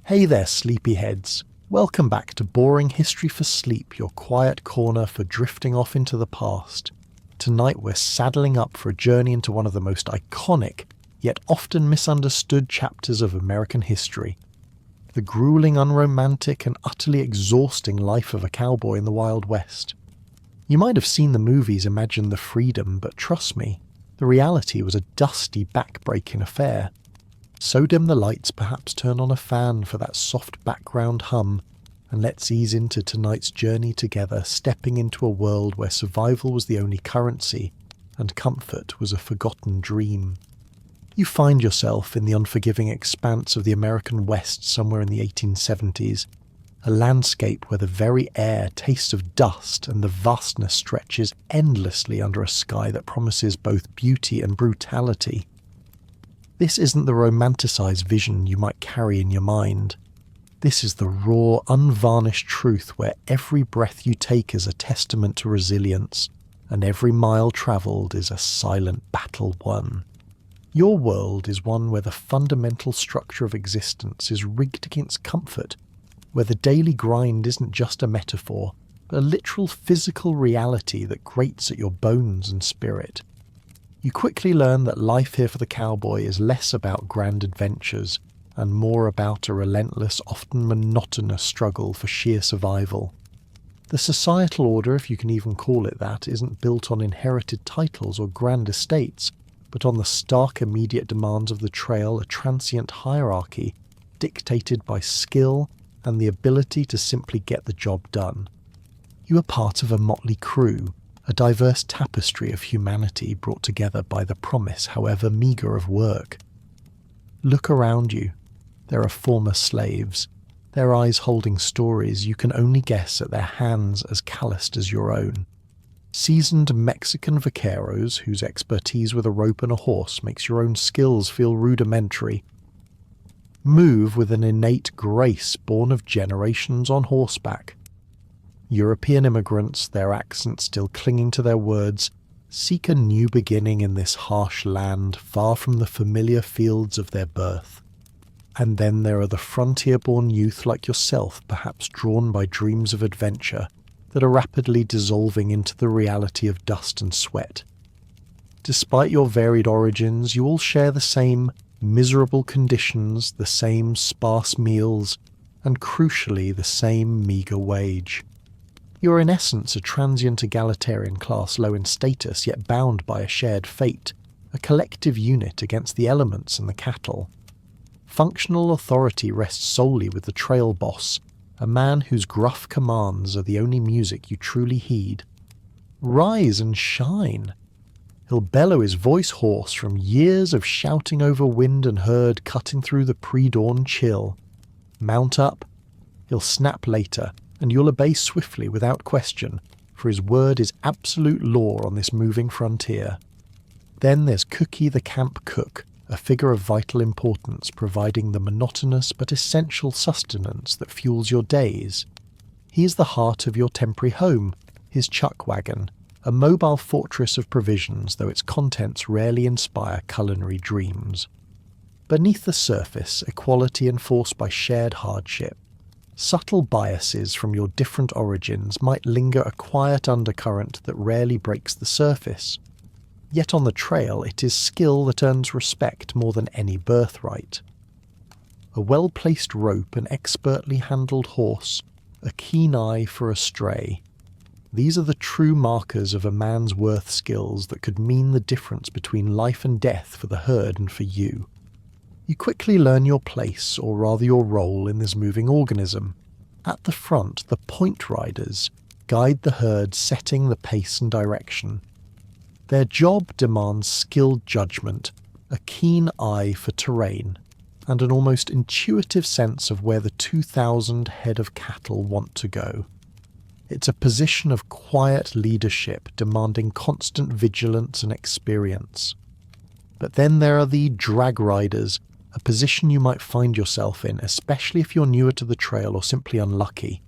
Hey there, sleepyheads. Welcome back to Boring History for Sleep, your quiet corner for drifting off into the past. Tonight we're saddling up for a journey into one of the most iconic, yet often misunderstood chapters of American history. The grueling, unromantic, and utterly exhausting life of a cowboy in the Wild West. You might have seen the movies Imagine the Freedom, but trust me, the reality was a dusty, back-breaking affair. So dim the lights, perhaps turn on a fan for that soft background hum, and let's ease into tonight's journey together, stepping into a world where survival was the only currency, and comfort was a forgotten dream. You find yourself in the unforgiving expanse of the American West somewhere in the 1870s, a landscape where the very air tastes of dust and the vastness stretches endlessly under a sky that promises both beauty and brutality. This isn't the romanticized vision you might carry in your mind. This is the raw, unvarnished truth where every breath you take is a testament to resilience, and every mile travelled is a silent battle won. Your world is one where the fundamental structure of existence is rigged against comfort, where the daily grind isn't just a metaphor, but a literal physical reality that grates at your bones and spirit. You quickly learn that life here for the cowboy is less about grand adventures and more about a relentless, often monotonous struggle for sheer survival. The societal order, if you can even call it that, isn't built on inherited titles or grand estates, but on the stark immediate demands of the trail, a transient hierarchy dictated by skill and the ability to simply get the job done. You are part of a motley crew, a diverse tapestry of humanity brought together by the promise, however meagre, of work. Look around you. There are former slaves, their eyes holding stories you can only guess at their hands as calloused as your own. Seasoned Mexican vaqueros whose expertise with a rope and a horse makes your own skills feel rudimentary. Move with an innate grace born of generations on horseback. European immigrants, their accents still clinging to their words, seek a new beginning in this harsh land far from the familiar fields of their birth. And then there are the frontier-born youth like yourself, perhaps drawn by dreams of adventure, that are rapidly dissolving into the reality of dust and sweat. Despite your varied origins, you all share the same miserable conditions, the same sparse meals, and crucially the same meagre wage. You are in essence a transient egalitarian class, low in status yet bound by a shared fate, a collective unit against the elements and the cattle. Functional authority rests solely with the trail boss, a man whose gruff commands are the only music you truly heed. Rise and shine! He'll bellow his voice hoarse from years of shouting over wind and herd cutting through the pre-dawn chill. Mount up. He'll snap later, and you'll obey swiftly without question, for his word is absolute law on this moving frontier. Then there's Cookie the camp cook, a figure of vital importance providing the monotonous but essential sustenance that fuels your days. He is the heart of your temporary home, his chuck wagon, a mobile fortress of provisions, though its contents rarely inspire culinary dreams. Beneath the surface, equality enforced by shared hardship. Subtle biases from your different origins might linger, a quiet undercurrent that rarely breaks the surface. Yet on the trail it is skill that earns respect more than any birthright. A well-placed rope, an expertly handled horse, a keen eye for a stray. These are the true markers of a man's worth, skills that could mean the difference between life and death for the herd and for you. You quickly learn your place, or rather your role, in this moving organism. At the front, the point riders guide the herd, setting the pace and direction. Their job demands skilled judgment, a keen eye for terrain, and an almost intuitive sense of where the 2,000 head of cattle want to go. It's a position of quiet leadership demanding constant vigilance and experience. But then there are the drag riders, a position you might find yourself in, especially if you're newer to the trail or simply unlucky.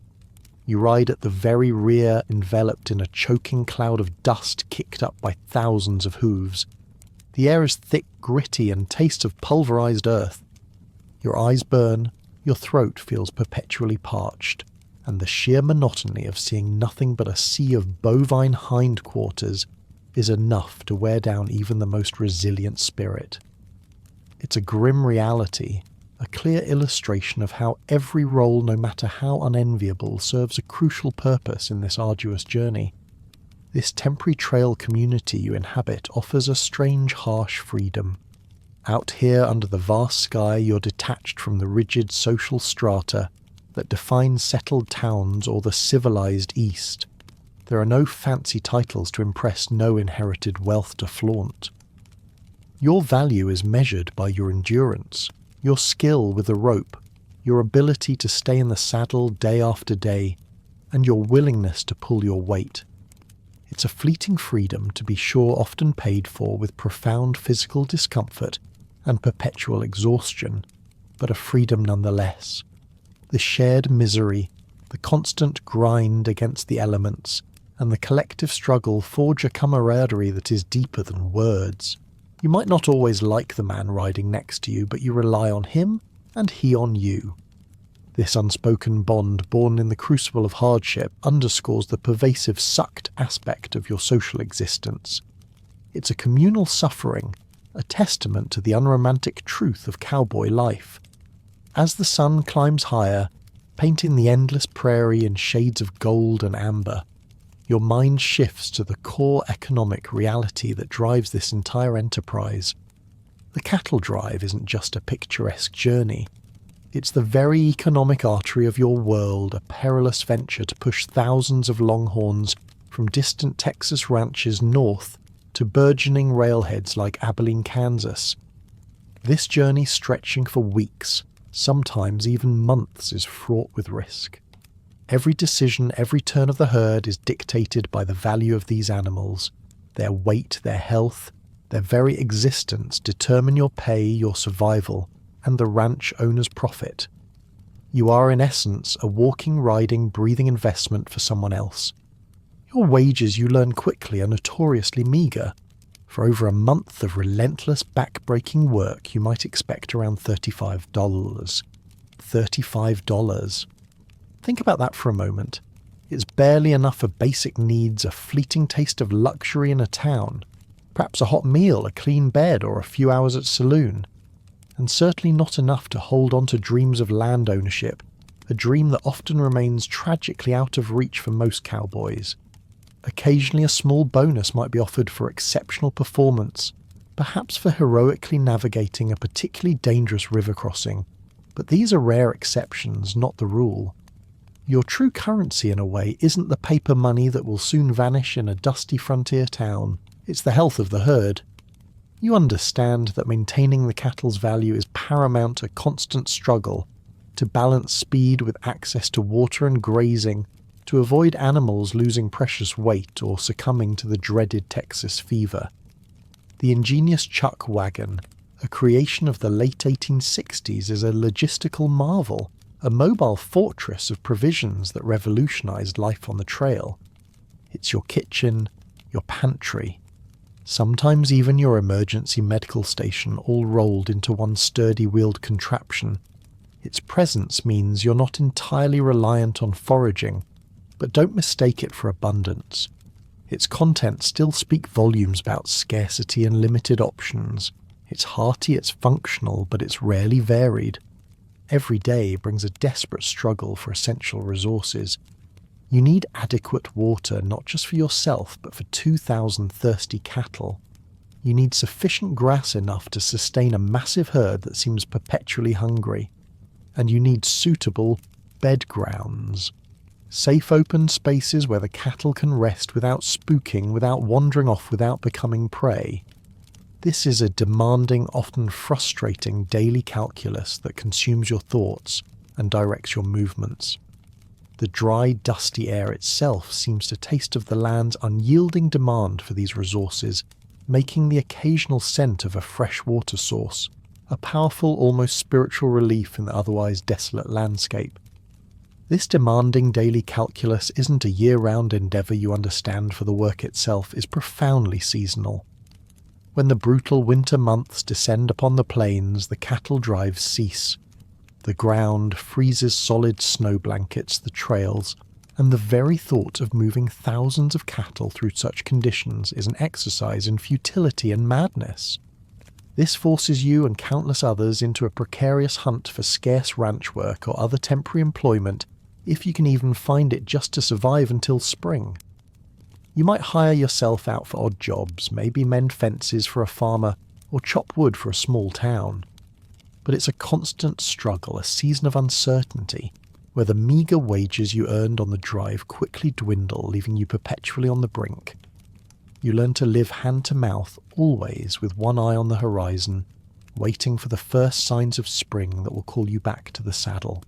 You ride at the very rear, enveloped in a choking cloud of dust kicked up by thousands of hooves. The air is thick, gritty, and tastes of pulverized earth. Your eyes burn, Your throat feels perpetually parched, and the sheer monotony of seeing nothing but a sea of bovine hindquarters is enough to wear down even the most resilient spirit. It's a grim reality, a clear illustration of how every role, no matter how unenviable, serves a crucial purpose in this arduous journey. This temporary trail community you inhabit offers a strange, harsh freedom. Out here under the vast sky, you're detached from the rigid social strata that define settled towns or the civilized East. There are no fancy titles to impress, no inherited wealth to flaunt. Your value is measured by your endurance, your skill with a rope, your ability to stay in the saddle day after day, and your willingness to pull your weight. It's a fleeting freedom, to be sure, often paid for with profound physical discomfort and perpetual exhaustion, but a freedom nonetheless. The shared misery, the constant grind against the elements, and the collective struggle forge a camaraderie that is deeper than words. You might not always like the man riding next to you, but you rely on him and he on you. This unspoken bond, born in the crucible of hardship, underscores the pervasive sucked aspect of your social existence. It's a communal suffering, a testament to the unromantic truth of cowboy life. As the sun climbs higher, painting the endless prairie in shades of gold and amber, your mind shifts to the core economic reality that drives this entire enterprise. The cattle drive isn't just a picturesque journey. It's the very economic artery of your world, a perilous venture to push thousands of longhorns from distant Texas ranches north to burgeoning railheads like Abilene, Kansas. This journey, stretching for weeks, sometimes even months, is fraught with risk. Every decision, every turn of the herd is dictated by the value of these animals. Their weight, their health, their very existence determine your pay, your survival, and the ranch owner's profit. You are, in essence, a walking, riding, breathing investment for someone else. Your wages, you learn quickly, are notoriously meagre. For over a month of relentless, back-breaking work, you might expect around $35. $35. Think about that for a moment. It's barely enough for basic needs, a fleeting taste of luxury in a town, perhaps a hot meal, a clean bed, or a few hours at saloon. And certainly not enough to hold on to dreams of land ownership, a dream that often remains tragically out of reach for most cowboys. Occasionally a small bonus might be offered for exceptional performance, perhaps for heroically navigating a particularly dangerous river crossing, but these are rare exceptions, not the rule. Your true currency, in a way, isn't the paper money that will soon vanish in a dusty frontier town. It's the health of the herd. You understand that maintaining the cattle's value is paramount, a constant struggle to balance speed with access to water and grazing, to avoid animals losing precious weight or succumbing to the dreaded Texas fever. The ingenious chuck wagon, a creation of the late 1860s, is a logistical marvel, a mobile fortress of provisions that revolutionized life on the trail. It's your kitchen, your pantry, sometimes even your emergency medical station, all rolled into one sturdy wheeled contraption. Its presence means you're not entirely reliant on foraging, but don't mistake it for abundance. Its contents still speak volumes about scarcity and limited options. It's hearty, it's functional, but it's rarely varied. Every day brings a desperate struggle for essential resources. You need adequate water, not just for yourself, but for 2,000 thirsty cattle. You need sufficient grass enough to sustain a massive herd that seems perpetually hungry. And you need suitable bed grounds. Safe open spaces where the cattle can rest without spooking, without wandering off, without becoming prey. This is a demanding, often frustrating daily calculus that consumes your thoughts and directs your movements. The dry, dusty air itself seems to taste of the land's unyielding demand for these resources, making the occasional scent of a fresh water source a powerful, almost spiritual relief in the otherwise desolate landscape. This demanding daily calculus isn't a year-round endeavour, you understand, for the work itself is profoundly seasonal. When the brutal winter months descend upon the plains, the cattle drives cease. The ground freezes solid snow blankets the trails, and the very thought of moving thousands of cattle through such conditions is an exercise in futility and madness. This forces you and countless others into a precarious hunt for scarce ranch work or other temporary employment, if you can even find it just to survive until spring. You might hire yourself out for odd jobs, maybe mend fences for a farmer or chop wood for a small town. But it's a constant struggle, a season of uncertainty, where the meagre wages you earned on the drive quickly dwindle, leaving you perpetually on the brink. You learn to live hand to mouth, always with one eye on the horizon, waiting for the first signs of spring that will call you back to the saddle.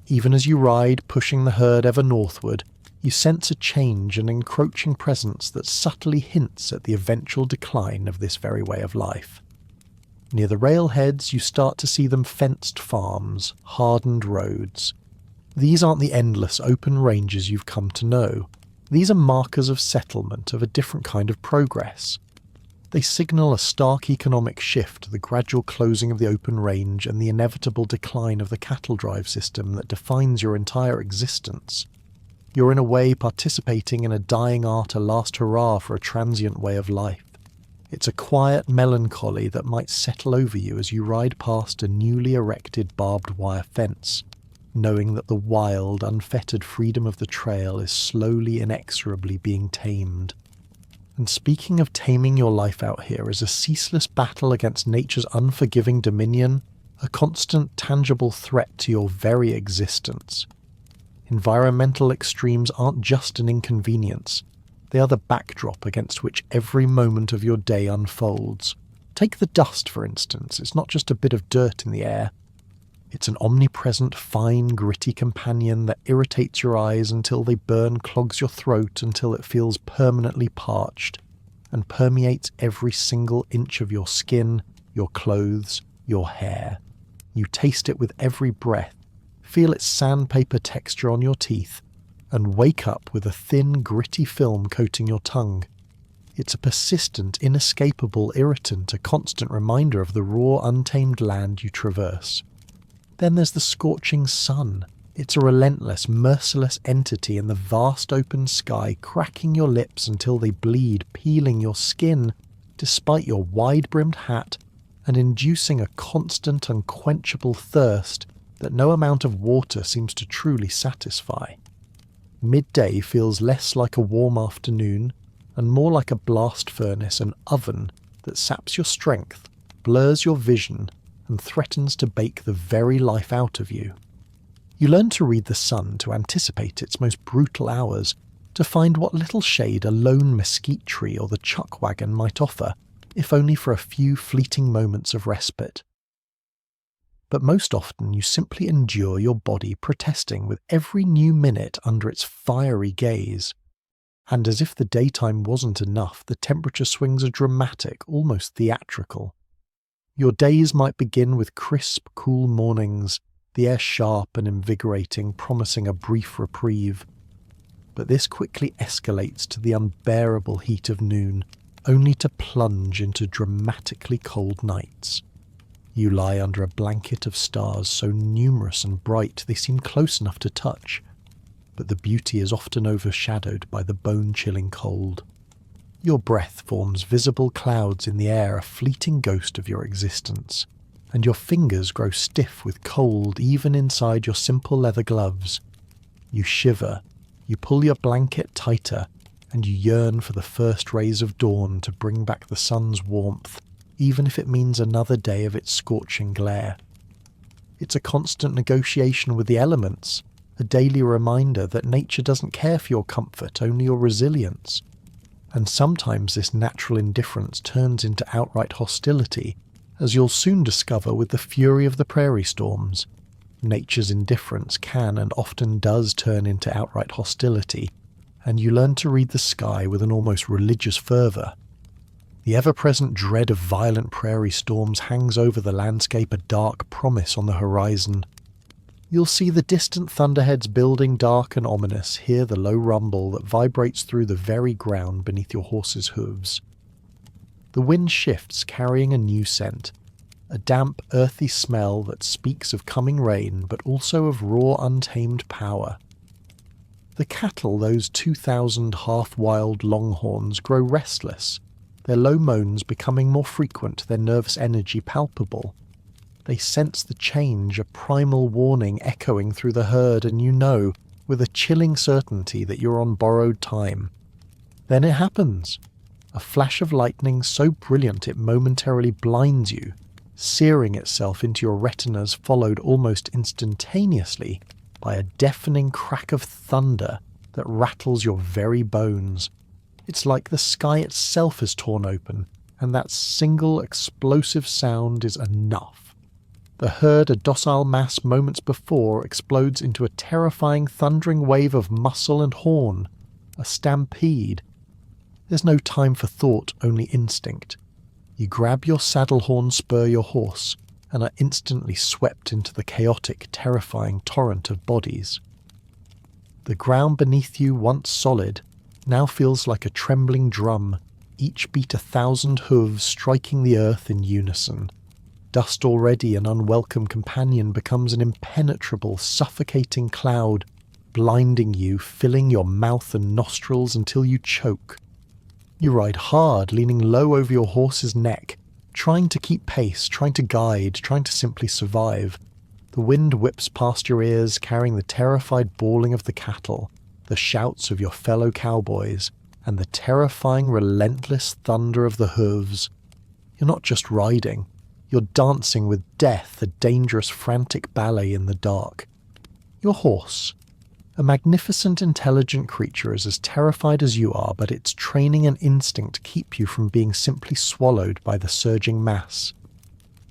Even as you ride, pushing the herd ever northward, you sense a change, an encroaching presence that subtly hints at the eventual decline of this very way of life. Near the railheads, you start to see them fenced farms, hardened roads. These aren't the endless open ranges you've come to know. These are markers of settlement, of a different kind of progress. They signal a stark economic shift, the gradual closing of the open range and the inevitable decline of the cattle drive system that defines your entire existence. You're in a way participating in a dying art, a last hurrah for a transient way of life. It's a quiet melancholy that might settle over you as you ride past a newly erected barbed wire fence, knowing that the wild, unfettered freedom of the trail is slowly, inexorably being tamed. And speaking of taming your life out here is a ceaseless battle against nature's unforgiving dominion, a constant, tangible threat to your very existence. Environmental extremes aren't just an inconvenience. They are the backdrop against which every moment of your day unfolds. Take the dust, for instance. It's not just a bit of dirt in the air. It's an omnipresent, fine, gritty companion that irritates your eyes until they burn, clogs your throat until it feels permanently parched, and permeates every single inch of your skin, your clothes, your hair. You taste it with every breath, feel its sandpaper texture on your teeth, and wake up with a thin, gritty film coating your tongue. It's a persistent, inescapable irritant, a constant reminder of the raw, untamed land you traverse. Then there's the scorching sun. It's a relentless, merciless entity in the vast open sky, cracking your lips until they bleed, peeling your skin, despite your wide-brimmed hat, and inducing a constant, unquenchable thirst that no amount of water seems to truly satisfy. Midday feels less like a warm afternoon, and more like a blast furnace, an oven that saps your strength, blurs your vision, and threatens to bake the very life out of you. You learn to read the sun, to anticipate its most brutal hours, to find what little shade a lone mesquite tree or the chuck wagon might offer, if only for a few fleeting moments of respite. But most often you simply endure your body protesting with every new minute under its fiery gaze. And as if the daytime wasn't enough, the temperature swings are dramatic, almost theatrical. Your days might begin with crisp, cool mornings, the air sharp and invigorating, promising a brief reprieve. But this quickly escalates to the unbearable heat of noon, only to plunge into dramatically cold nights. You lie under a blanket of stars so numerous and bright they seem close enough to touch, but the beauty is often overshadowed by the bone-chilling cold. Your breath forms visible clouds in the air, a fleeting ghost of your existence, and your fingers grow stiff with cold even inside your simple leather gloves. You shiver, you pull your blanket tighter, and you yearn for the first rays of dawn to bring back the sun's warmth, even if it means another day of its scorching glare. It's a constant negotiation with the elements, a daily reminder that nature doesn't care for your comfort, only your resilience. And sometimes this natural indifference turns into outright hostility, as you'll soon discover with the fury of the prairie storms. Nature's indifference can and often does turn into outright hostility, and you learn to read the sky with an almost religious fervour. The ever-present dread of violent prairie storms hangs over the landscape, a dark promise on the horizon. You'll see the distant thunderheads building dark and ominous, hear the low rumble that vibrates through the very ground beneath your horse's hooves. The wind shifts, carrying a new scent. a damp, earthy smell that speaks of coming rain but also of raw, untamed power. The cattle, those 2,000 half-wild longhorns, grow restless, their low moans becoming more frequent, their nervous energy palpable. They sense the change, a primal warning echoing through the herd, and you know, with a chilling certainty, that you're on borrowed time. Then it happens. A flash of lightning so brilliant it momentarily blinds you, searing itself into your retinas, followed almost instantaneously by a deafening crack of thunder that rattles your very bones. It's like the sky itself is torn open, and that single explosive sound is enough. The herd, a docile mass moments before, explodes into a terrifying thundering wave of muscle and horn, a stampede. There's no time for thought, only instinct. You grab your saddle horn, spur your horse, and are instantly swept into the chaotic, terrifying torrent of bodies. The ground beneath you, once solid, now feels like a trembling drum, each beat 1,000 hooves striking the earth in unison. Dust, already an unwelcome companion, becomes an impenetrable, suffocating cloud, blinding you, filling your mouth and nostrils until you choke. You ride hard, leaning low over your horse's neck, trying to keep pace, trying to guide, trying to simply survive. The wind whips past your ears, carrying the terrified bawling of the cattle, the shouts of your fellow cowboys, and the terrifying, relentless thunder of the hooves. You're not just riding. You're dancing with death, a dangerous, frantic ballet in the dark. Your horse, a magnificent, intelligent creature, is as terrified as you are, but its training and instinct keep you from being simply swallowed by the surging mass.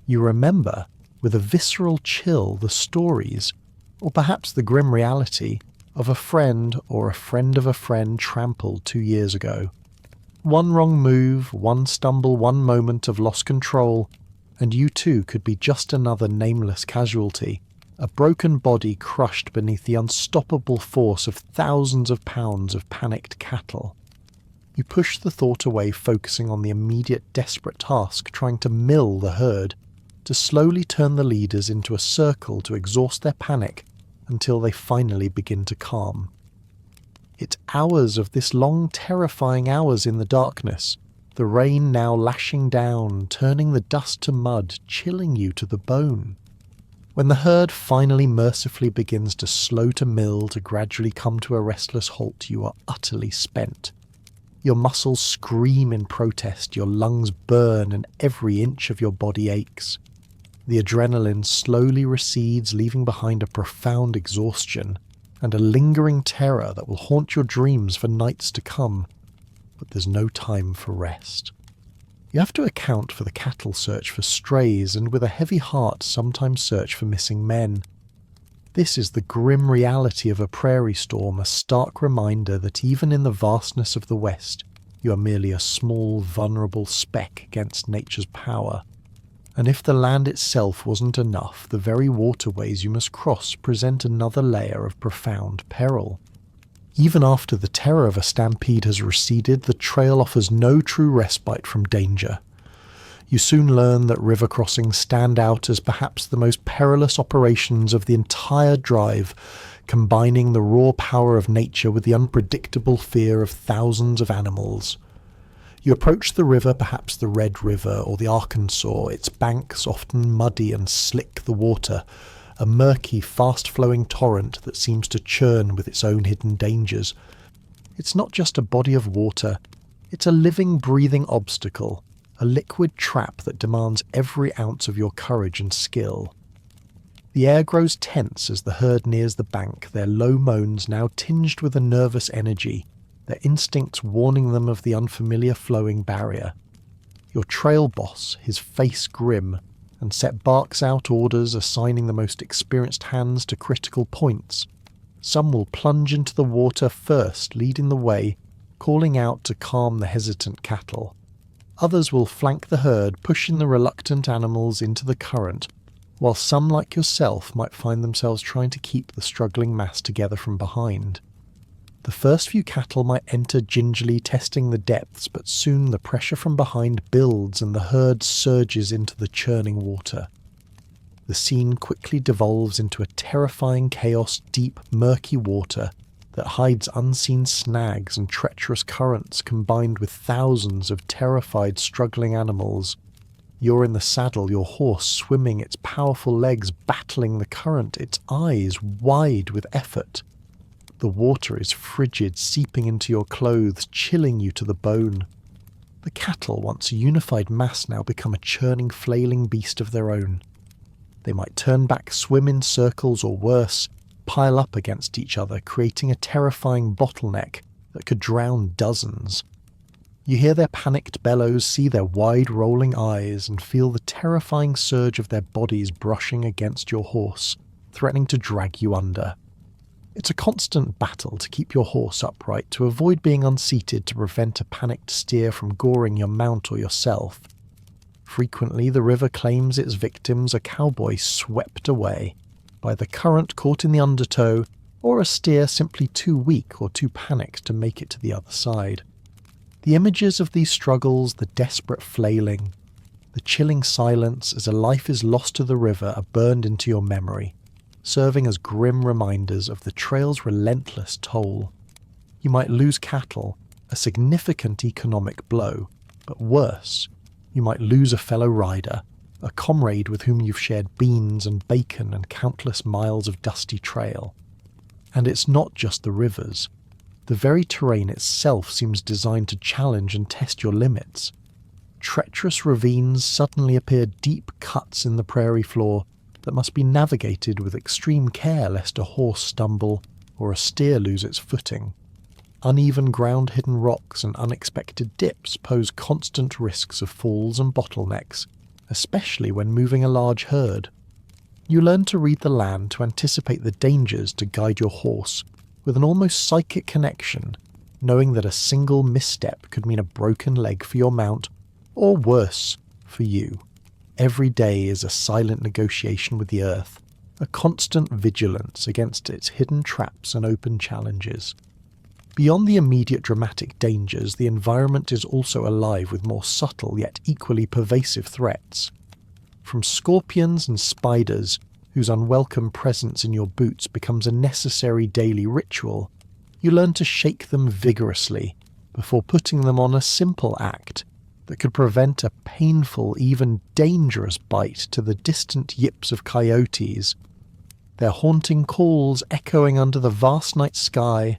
You remember, with a visceral chill, the stories, or perhaps the grim reality, of a friend or a friend of a friend trampled 2 years ago. One wrong move, one stumble, one moment of lost control, and you too could be just another nameless casualty, a broken body crushed beneath the unstoppable force of thousands of pounds of panicked cattle. You push the thought away, focusing on the immediate desperate task, trying to mill the herd, to slowly turn the leaders into a circle to exhaust their panic until they finally begin to calm. It's hours of this long, terrifying hours in the darkness, the rain now lashing down, turning the dust to mud, chilling you to the bone. When the herd finally mercifully begins to slow to mill, to gradually come to a restless halt, you are utterly spent. Your muscles scream in protest, your lungs burn, and every inch of your body aches. The adrenaline slowly recedes, leaving behind a profound exhaustion and a lingering terror that will haunt your dreams for nights to come. But there's no time for rest. You have to account for the cattle search for strays, and with a heavy heart sometimes search for missing men. This is the grim reality of a prairie storm, a stark reminder that even in the vastness of the West, you are merely a small, vulnerable speck against nature's power. And if the land itself wasn't enough, the very waterways you must cross present another layer of profound peril. Even after the terror of a stampede has receded, the trail offers no true respite from danger. You soon learn that river crossings stand out as perhaps the most perilous operations of the entire drive, combining the raw power of nature with the unpredictable fear of thousands of animals. You approach the river, perhaps the Red River or the Arkansas, its banks often muddy and slick the water, a murky, fast-flowing torrent that seems to churn with its own hidden dangers. It's not just a body of water, it's a living, breathing obstacle, a liquid trap that demands every ounce of your courage and skill. The air grows tense as the herd nears the bank, their low moans now tinged with a nervous energy, their instincts warning them of the unfamiliar flowing barrier. Your trail boss, his face grim, and set barks out orders assigning the most experienced hands to critical points. Some will plunge into the water first, leading the way, calling out to calm the hesitant cattle. Others will flank the herd, pushing the reluctant animals into the current, while some, like yourself, might find themselves trying to keep the struggling mass together from behind. The first few cattle might enter gingerly, testing the depths, but soon the pressure from behind builds and the herd surges into the churning water. The scene quickly devolves into a terrifying chaos, deep, murky water that hides unseen snags and treacherous currents combined with thousands of terrified, struggling animals. You're in the saddle, your horse swimming, its powerful legs battling the current, its eyes wide with effort. The water is frigid, seeping into your clothes, chilling you to the bone. The cattle, once a unified mass, now become a churning, flailing beast of their own. They might turn back, swim in circles, or worse, pile up against each other, creating a terrifying bottleneck that could drown dozens. You hear their panicked bellows, see their wide rolling eyes, and feel the terrifying surge of their bodies brushing against your horse, threatening to drag you under. It's a constant battle to keep your horse upright, to avoid being unseated, to prevent a panicked steer from goring your mount or yourself. Frequently, the river claims its victims, a cowboy swept away by the current caught in the undertow, or a steer simply too weak or too panicked to make it to the other side. The images of these struggles, the desperate flailing, the chilling silence as a life is lost to the river are burned into your memory, serving as grim reminders of the trail's relentless toll. You might lose cattle, a significant economic blow, but worse, you might lose a fellow rider, a comrade with whom you've shared beans and bacon and countless miles of dusty trail. And it's not just the rivers. The very terrain itself seems designed to challenge and test your limits. Treacherous ravines suddenly appear, deep cuts in the prairie floor that must be navigated with extreme care lest a horse stumble or a steer lose its footing. Uneven ground, hidden rocks and unexpected dips pose constant risks of falls and bottlenecks, especially when moving a large herd. You learn to read the land, to anticipate the dangers, to guide your horse, with an almost psychic connection, knowing that a single misstep could mean a broken leg for your mount, or worse, for you. Every day is a silent negotiation with the earth, a constant vigilance against its hidden traps and open challenges. Beyond the immediate dramatic dangers, the environment is also alive with more subtle yet equally pervasive threats. From scorpions and spiders, whose unwelcome presence in your boots becomes a necessary daily ritual, you learn to shake them vigorously before putting them on a simple act that could prevent a painful, even dangerous bite to the distant yips of coyotes, their haunting calls echoing under the vast night sky,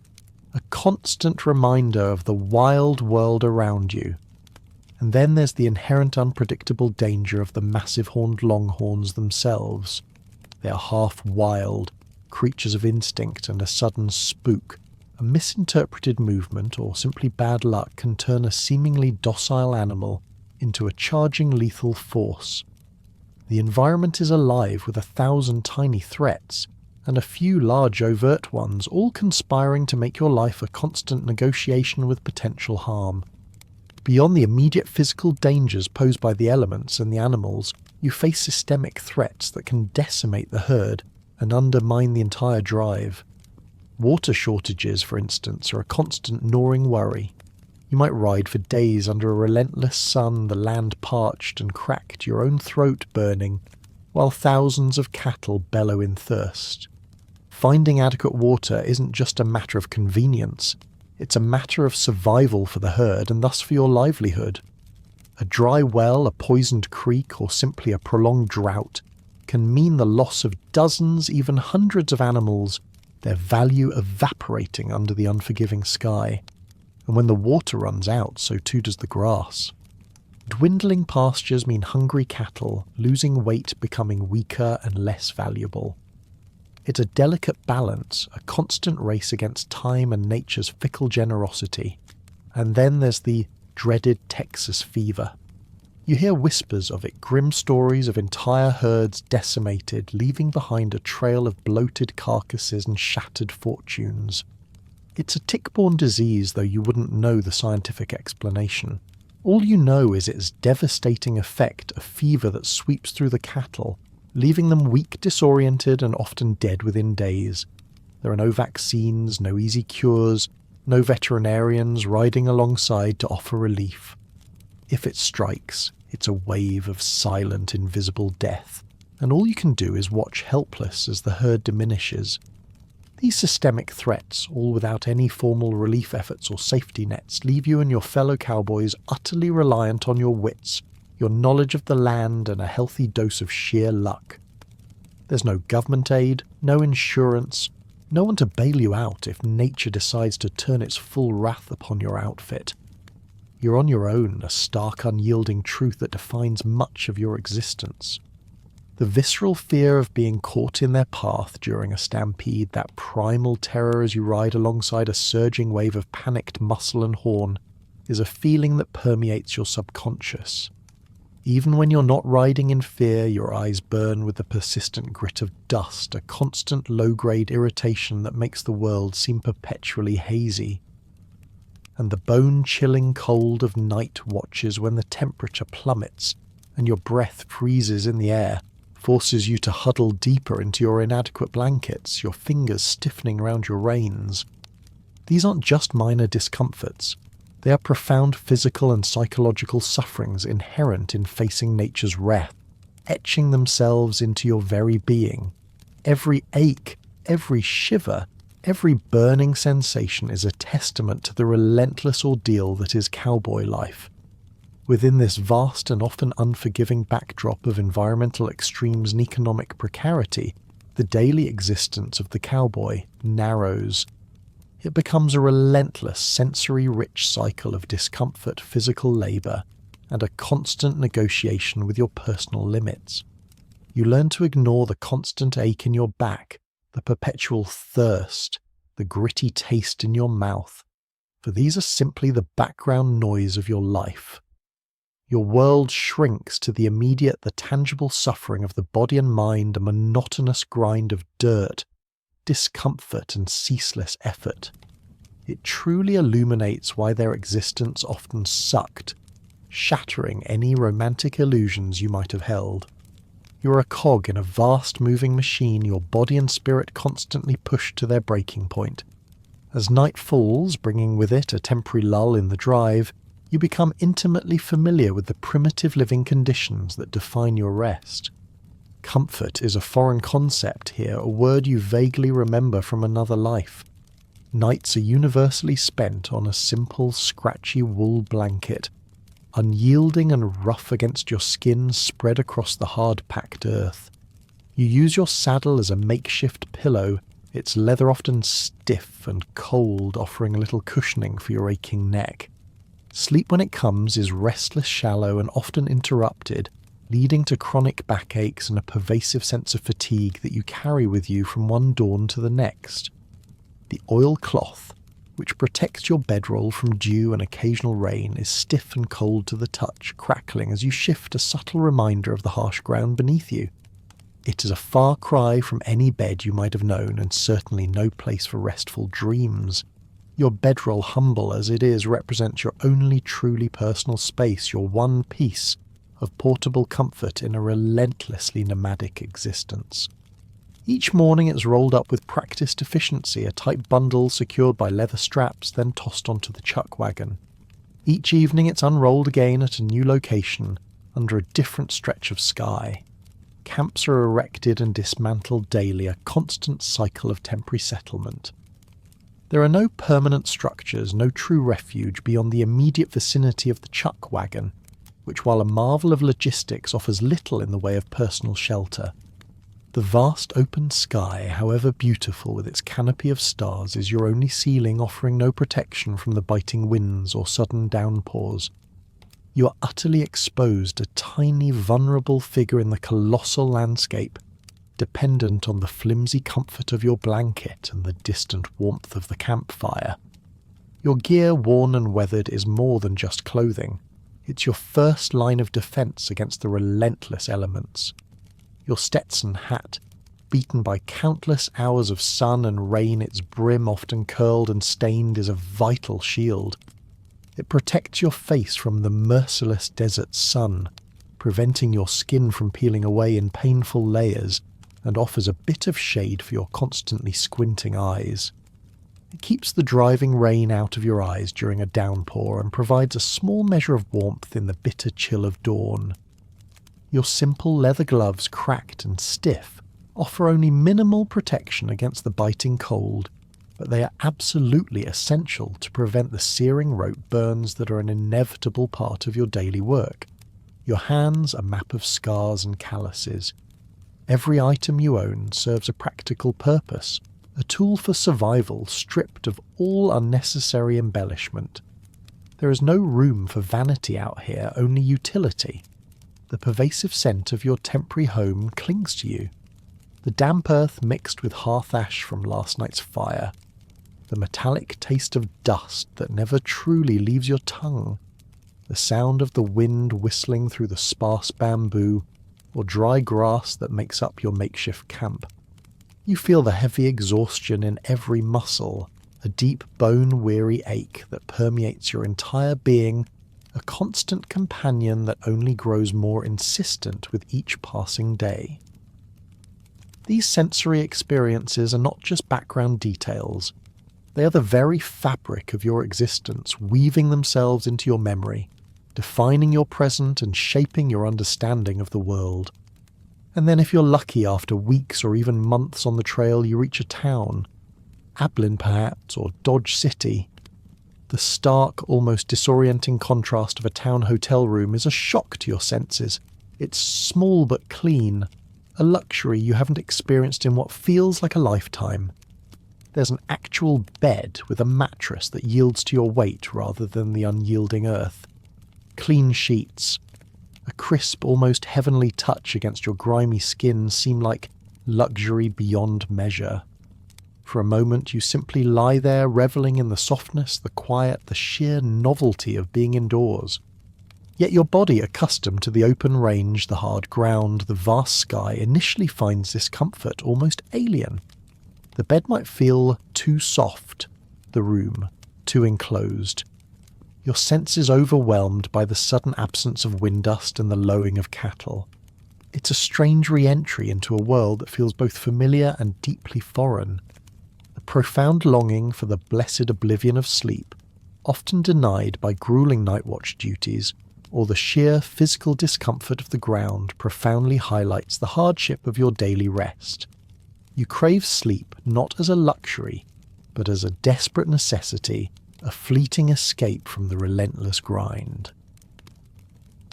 a constant reminder of the wild world around you. And then there's the inherent unpredictable danger of the massive horned longhorns themselves. They are half wild, creatures of instinct, and a sudden spook, a misinterpreted movement, or simply bad luck can turn a seemingly docile animal into a charging lethal force. The environment is alive with 1,000 tiny threats, and a few large overt ones, all conspiring to make your life a constant negotiation with potential harm. Beyond the immediate physical dangers posed by the elements and the animals, you face systemic threats that can decimate the herd and undermine the entire drive. Water shortages, for instance, are a constant gnawing worry. You might ride for days under a relentless sun, the land parched and cracked, your own throat burning, while thousands of cattle bellow in thirst. Finding adequate water isn't just a matter of convenience, it's a matter of survival for the herd and thus for your livelihood. A dry well, a poisoned creek, or simply a prolonged drought can mean the loss of dozens, even hundreds of animals, their value evaporating under the unforgiving sky. And when the water runs out, so too does the grass. Dwindling pastures mean hungry cattle, losing weight, becoming weaker and less valuable. It's a delicate balance, a constant race against time and nature's fickle generosity. And then there's the dreaded Texas fever. You hear whispers of it, grim stories of entire herds decimated, leaving behind a trail of bloated carcasses and shattered fortunes. It's a tick-borne disease, though you wouldn't know the scientific explanation. All you know is its devastating effect, a fever that sweeps through the cattle, leaving them weak, disoriented, and often dead within days. There are no vaccines, no easy cures, no veterinarians riding alongside to offer relief. If it strikes, it's a wave of silent, invisible death, and all you can do is watch helpless as the herd diminishes. These systemic threats, all without any formal relief efforts or safety nets, leave you and your fellow cowboys utterly reliant on your wits, your knowledge of the land, and a healthy dose of sheer luck. There's no government aid, no insurance, no one to bail you out if nature decides to turn its full wrath upon your outfit. You're on your own, a stark, unyielding truth that defines much of your existence. The visceral fear of being caught in their path during a stampede, that primal terror as you ride alongside a surging wave of panicked muscle and horn, is a feeling that permeates your subconscious. Even when you're not riding in fear, your eyes burn with the persistent grit of dust, a constant low-grade irritation that makes the world seem perpetually hazy. And the bone-chilling cold of night watches when the temperature plummets and your breath freezes in the air forces you to huddle deeper into your inadequate blankets, your fingers stiffening around your reins. These aren't just minor discomforts. They are profound physical and psychological sufferings inherent in facing nature's wrath, etching themselves into your very being. Every ache, every shiver, every burning sensation is a testament to the relentless ordeal that is cowboy life. Within this vast and often unforgiving backdrop of environmental extremes and economic precarity, the daily existence of the cowboy narrows. It becomes a relentless, sensory-rich cycle of discomfort, physical labour, and a constant negotiation with your personal limits. You learn to ignore the constant ache in your back, the perpetual thirst, the gritty taste in your mouth, for these are simply the background noise of your life. Your world shrinks to the immediate, the tangible suffering of the body and mind, a monotonous grind of dirt, discomfort and ceaseless effort. It truly illuminates why their existence often sucked, shattering any romantic illusions you might have held. You're a cog in a vast moving machine, your body and spirit constantly pushed to their breaking point. As night falls, bringing with it a temporary lull in the drive, you become intimately familiar with the primitive living conditions that define your rest. Comfort is a foreign concept here, a word you vaguely remember from another life. Nights are universally spent on a simple, scratchy wool blanket, unyielding and rough against your skin spread across the hard-packed earth. You use your saddle as a makeshift pillow, its leather often stiff and cold, offering a little cushioning for your aching neck. Sleep when it comes is restless, shallow, and often interrupted, leading to chronic backaches and a pervasive sense of fatigue that you carry with you from one dawn to the next. The oilcloth, which protects your bedroll from dew and occasional rain, is stiff and cold to the touch, crackling as you shift, a subtle reminder of the harsh ground beneath you. It is a far cry from any bed you might have known, and certainly no place for restful dreams. Your bedroll, humble as it is, represents your only truly personal space, your one piece of portable comfort in a relentlessly nomadic existence. Each morning it's rolled up with practiced efficiency, a tight bundle secured by leather straps, then tossed onto the chuck wagon. Each evening it's unrolled again at a new location, under a different stretch of sky. Camps are erected and dismantled daily, a constant cycle of temporary settlement. There are no permanent structures, no true refuge beyond the immediate vicinity of the chuck wagon, which, while a marvel of logistics, offers little in the way of personal shelter. The vast open sky, however beautiful with its canopy of stars, is your only ceiling, offering no protection from the biting winds or sudden downpours. You are utterly exposed, a tiny, vulnerable figure in the colossal landscape, dependent on the flimsy comfort of your blanket and the distant warmth of the campfire. Your gear, worn and weathered, is more than just clothing. It's your first line of defense against the relentless elements. Your Stetson hat, beaten by countless hours of sun and rain, its brim often curled and stained, is a vital shield. It protects your face from the merciless desert sun, preventing your skin from peeling away in painful layers, and offers a bit of shade for your constantly squinting eyes. It keeps the driving rain out of your eyes during a downpour and provides a small measure of warmth in the bitter chill of dawn. Your simple leather gloves, cracked and stiff, offer only minimal protection against the biting cold, but they are absolutely essential to prevent the searing rope burns that are an inevitable part of your daily work. Your hands a map of scars and calluses. Every item you own serves a practical purpose, a tool for survival stripped of all unnecessary embellishment. There is no room for vanity out here, only utility. The pervasive scent of your temporary home clings to you. The damp earth mixed with hearth ash from last night's fire. The metallic taste of dust that never truly leaves your tongue. The sound of the wind whistling through the sparse bamboo or dry grass that makes up your makeshift camp. You feel the heavy exhaustion in every muscle, a deep bone-weary ache that permeates your entire being, a constant companion that only grows more insistent with each passing day. These sensory experiences are not just background details. They are the very fabric of your existence, weaving themselves into your memory, defining your present and shaping your understanding of the world. And then if you're lucky, after weeks or even months on the trail, you reach a town, Ablin perhaps, or Dodge City. The stark, almost disorienting contrast of a town hotel room is a shock to your senses. It's small but clean, a luxury you haven't experienced in what feels like a lifetime. There's an actual bed with a mattress that yields to your weight rather than the unyielding earth. Clean sheets. A crisp, almost heavenly touch against your grimy skin seem like luxury beyond measure. For a moment you simply lie there revelling in the softness, the quiet, the sheer novelty of being indoors. Yet your body, accustomed to the open range, the hard ground, the vast sky, initially finds this comfort almost alien. The bed might feel too soft, the room too enclosed. Your senses overwhelmed by the sudden absence of wind dust and the lowing of cattle. It's a strange re-entry into a world that feels both familiar and deeply foreign. The profound longing for the blessed oblivion of sleep, often denied by grueling night watch duties, or the sheer physical discomfort of the ground, profoundly highlights the hardship of your daily rest. You crave sleep not as a luxury, but as a desperate necessity, a fleeting escape from the relentless grind.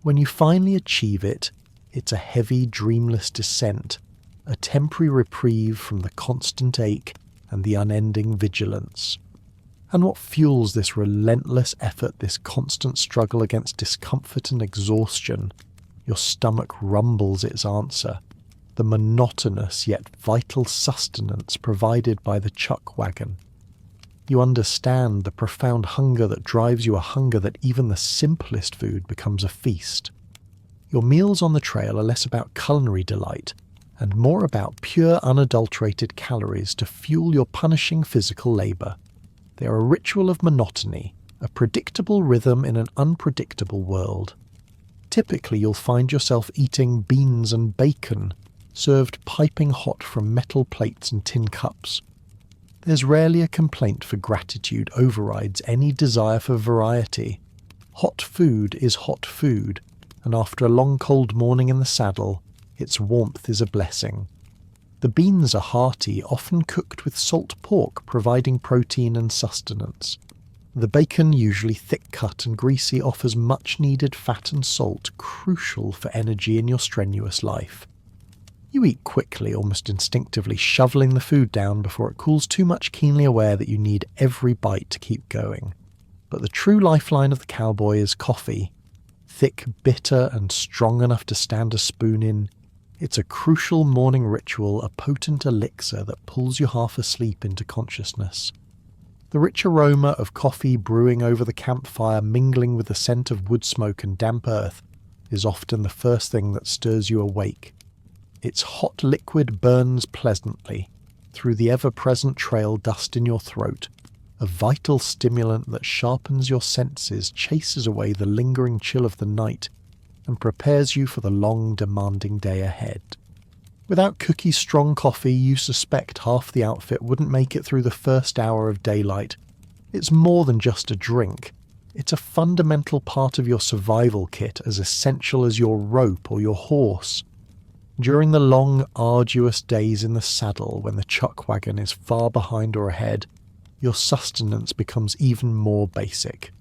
When you finally achieve it, it's a heavy, dreamless descent, a temporary reprieve from the constant ache and the unending vigilance. And what fuels this relentless effort, this constant struggle against discomfort and exhaustion? Your stomach rumbles its answer. The monotonous yet vital sustenance provided by the chuck wagon. You understand the profound hunger that drives you, a hunger that even the simplest food becomes a feast. Your meals on the trail are less about culinary delight and more about pure, unadulterated calories to fuel your punishing physical labour. They are a ritual of monotony, a predictable rhythm in an unpredictable world. Typically you'll find yourself eating beans and bacon, served piping hot from metal plates and tin cups. There's rarely a complaint for gratitude overrides any desire for variety. Hot food is hot food, and after a long cold morning in the saddle, its warmth is a blessing. The beans are hearty, often cooked with salt pork, providing protein and sustenance. The bacon, usually thick-cut and greasy, offers much-needed fat and salt, crucial for energy in your strenuous life. You eat quickly, almost instinctively, shoveling the food down before it cools too much, keenly aware that you need every bite to keep going. But the true lifeline of the cowboy is coffee. Thick, bitter, and strong enough to stand a spoon in, it's a crucial morning ritual, a potent elixir that pulls you half asleep into consciousness. The rich aroma of coffee brewing over the campfire, mingling with the scent of wood smoke and damp earth, is often the first thing that stirs you awake. Its hot liquid burns pleasantly, through the ever-present trail dust in your throat, a vital stimulant that sharpens your senses, chases away the lingering chill of the night, and prepares you for the long, demanding day ahead. Without Cookie's strong coffee, you suspect half the outfit wouldn't make it through the first hour of daylight. It's more than just a drink. It's a fundamental part of your survival kit, as essential as your rope or your horse. During the long, arduous days in the saddle when the chuck wagon is far behind or ahead, your sustenance becomes even more basic.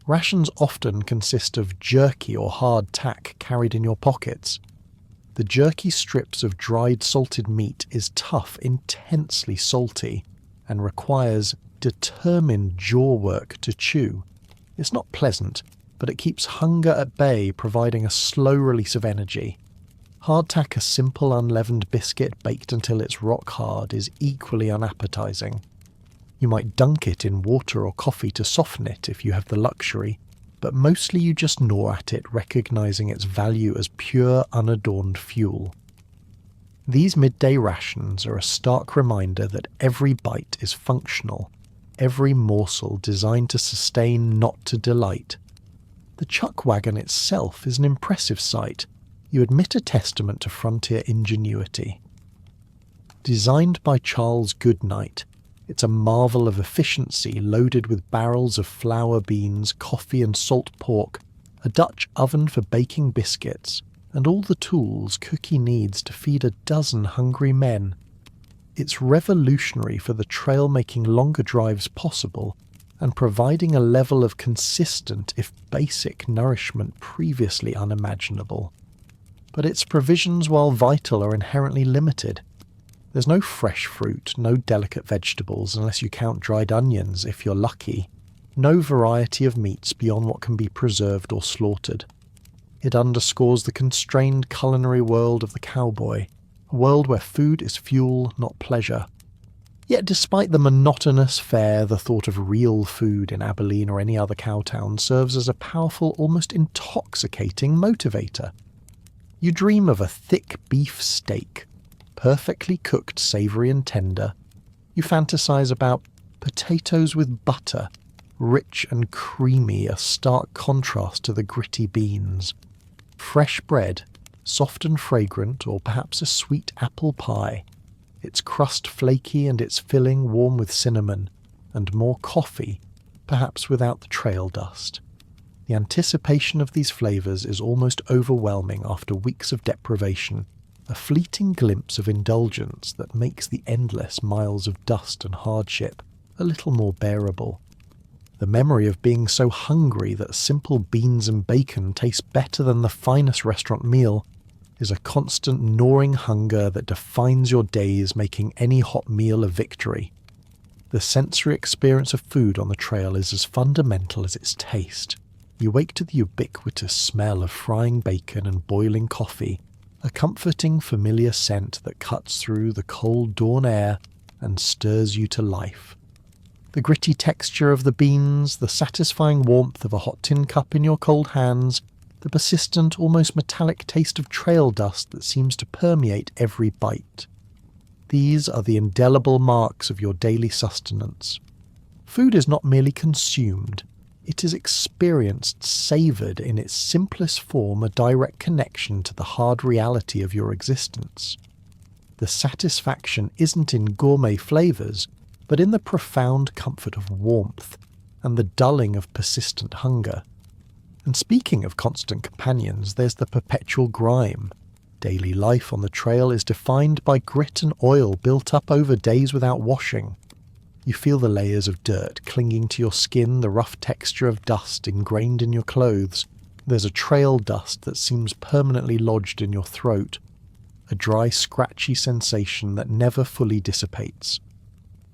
Rations often consist of jerky or hard tack carried in your pockets. The jerky strips of dried salted meat is tough, intensely salty, and requires determined jaw work to chew. It's not pleasant, but it keeps hunger at bay, providing a slow release of energy. Hardtack, a simple unleavened biscuit baked until it's rock hard, is equally unappetizing. You might dunk it in water or coffee to soften it if you have the luxury, but mostly you just gnaw at it, recognizing its value as pure, unadorned fuel. These midday rations are a stark reminder that every bite is functional, every morsel designed to sustain, not to delight. The chuck wagon itself is an impressive sight. You admit a testament to frontier ingenuity. Designed by Charles Goodnight, it's a marvel of efficiency, loaded with barrels of flour beans, coffee and salt pork, a Dutch oven for baking biscuits, and all the tools Cookie needs to feed a dozen hungry men. It's revolutionary for the trail, making longer drives possible and providing a level of consistent, if basic, nourishment previously unimaginable. But its provisions, while vital, are inherently limited. There's no fresh fruit, no delicate vegetables unless you count dried onions if you're lucky, no variety of meats beyond what can be preserved or slaughtered. It underscores the constrained culinary world of the cowboy, a world where food is fuel, not pleasure. Yet despite the monotonous fare, the thought of real food in Abilene or any other cowtown serves as a powerful, almost intoxicating motivator. You dream of a thick beef steak, perfectly cooked, savoury and tender. You fantasize about potatoes with butter, rich and creamy, a stark contrast to the gritty beans. Fresh bread, soft and fragrant, or perhaps a sweet apple pie. Its crust flaky and its filling warm with cinnamon, and more coffee, perhaps without the trail dust. The anticipation of these flavours is almost overwhelming after weeks of deprivation, a fleeting glimpse of indulgence that makes the endless miles of dust and hardship a little more bearable. The memory of being so hungry that simple beans and bacon taste better than the finest restaurant meal is a constant gnawing hunger that defines your days, making any hot meal a victory. The sensory experience of food on the trail is as fundamental as its taste. You wake to the ubiquitous smell of frying bacon and boiling coffee, a comforting, familiar scent that cuts through the cold dawn air and stirs you to life. The gritty texture of the beans, the satisfying warmth of a hot tin cup in your cold hands, the persistent, almost metallic taste of trail dust that seems to permeate every bite. These are the indelible marks of your daily sustenance. Food is not merely consumed. It is experienced, savoured, in its simplest form, a direct connection to the hard reality of your existence. The satisfaction isn't in gourmet flavours, but in the profound comfort of warmth and the dulling of persistent hunger. And speaking of constant companions, there's the perpetual grime. Daily life on the trail is defined by grit and oil built up over days without washing. You feel the layers of dirt clinging to your skin, the rough texture of dust ingrained in your clothes. There's a trail dust that seems permanently lodged in your throat, a dry, scratchy sensation that never fully dissipates.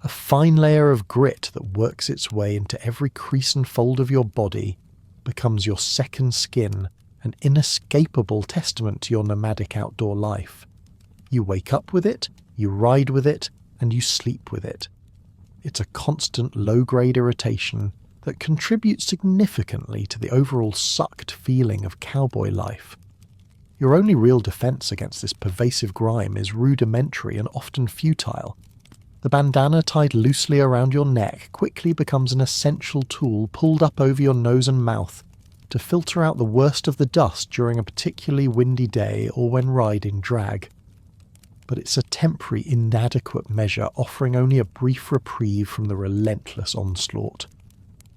A fine layer of grit that works its way into every crease and fold of your body becomes your second skin, an inescapable testament to your nomadic outdoor life. You wake up with it, you ride with it, and you sleep with it. It's a constant low-grade irritation that contributes significantly to the overall sucked feeling of cowboy life. Your only real defense against this pervasive grime is rudimentary and often futile. The bandana tied loosely around your neck quickly becomes an essential tool pulled up over your nose and mouth to filter out the worst of the dust during a particularly windy day or when riding drag. but it's a temporary, inadequate measure offering only a brief reprieve from the relentless onslaught.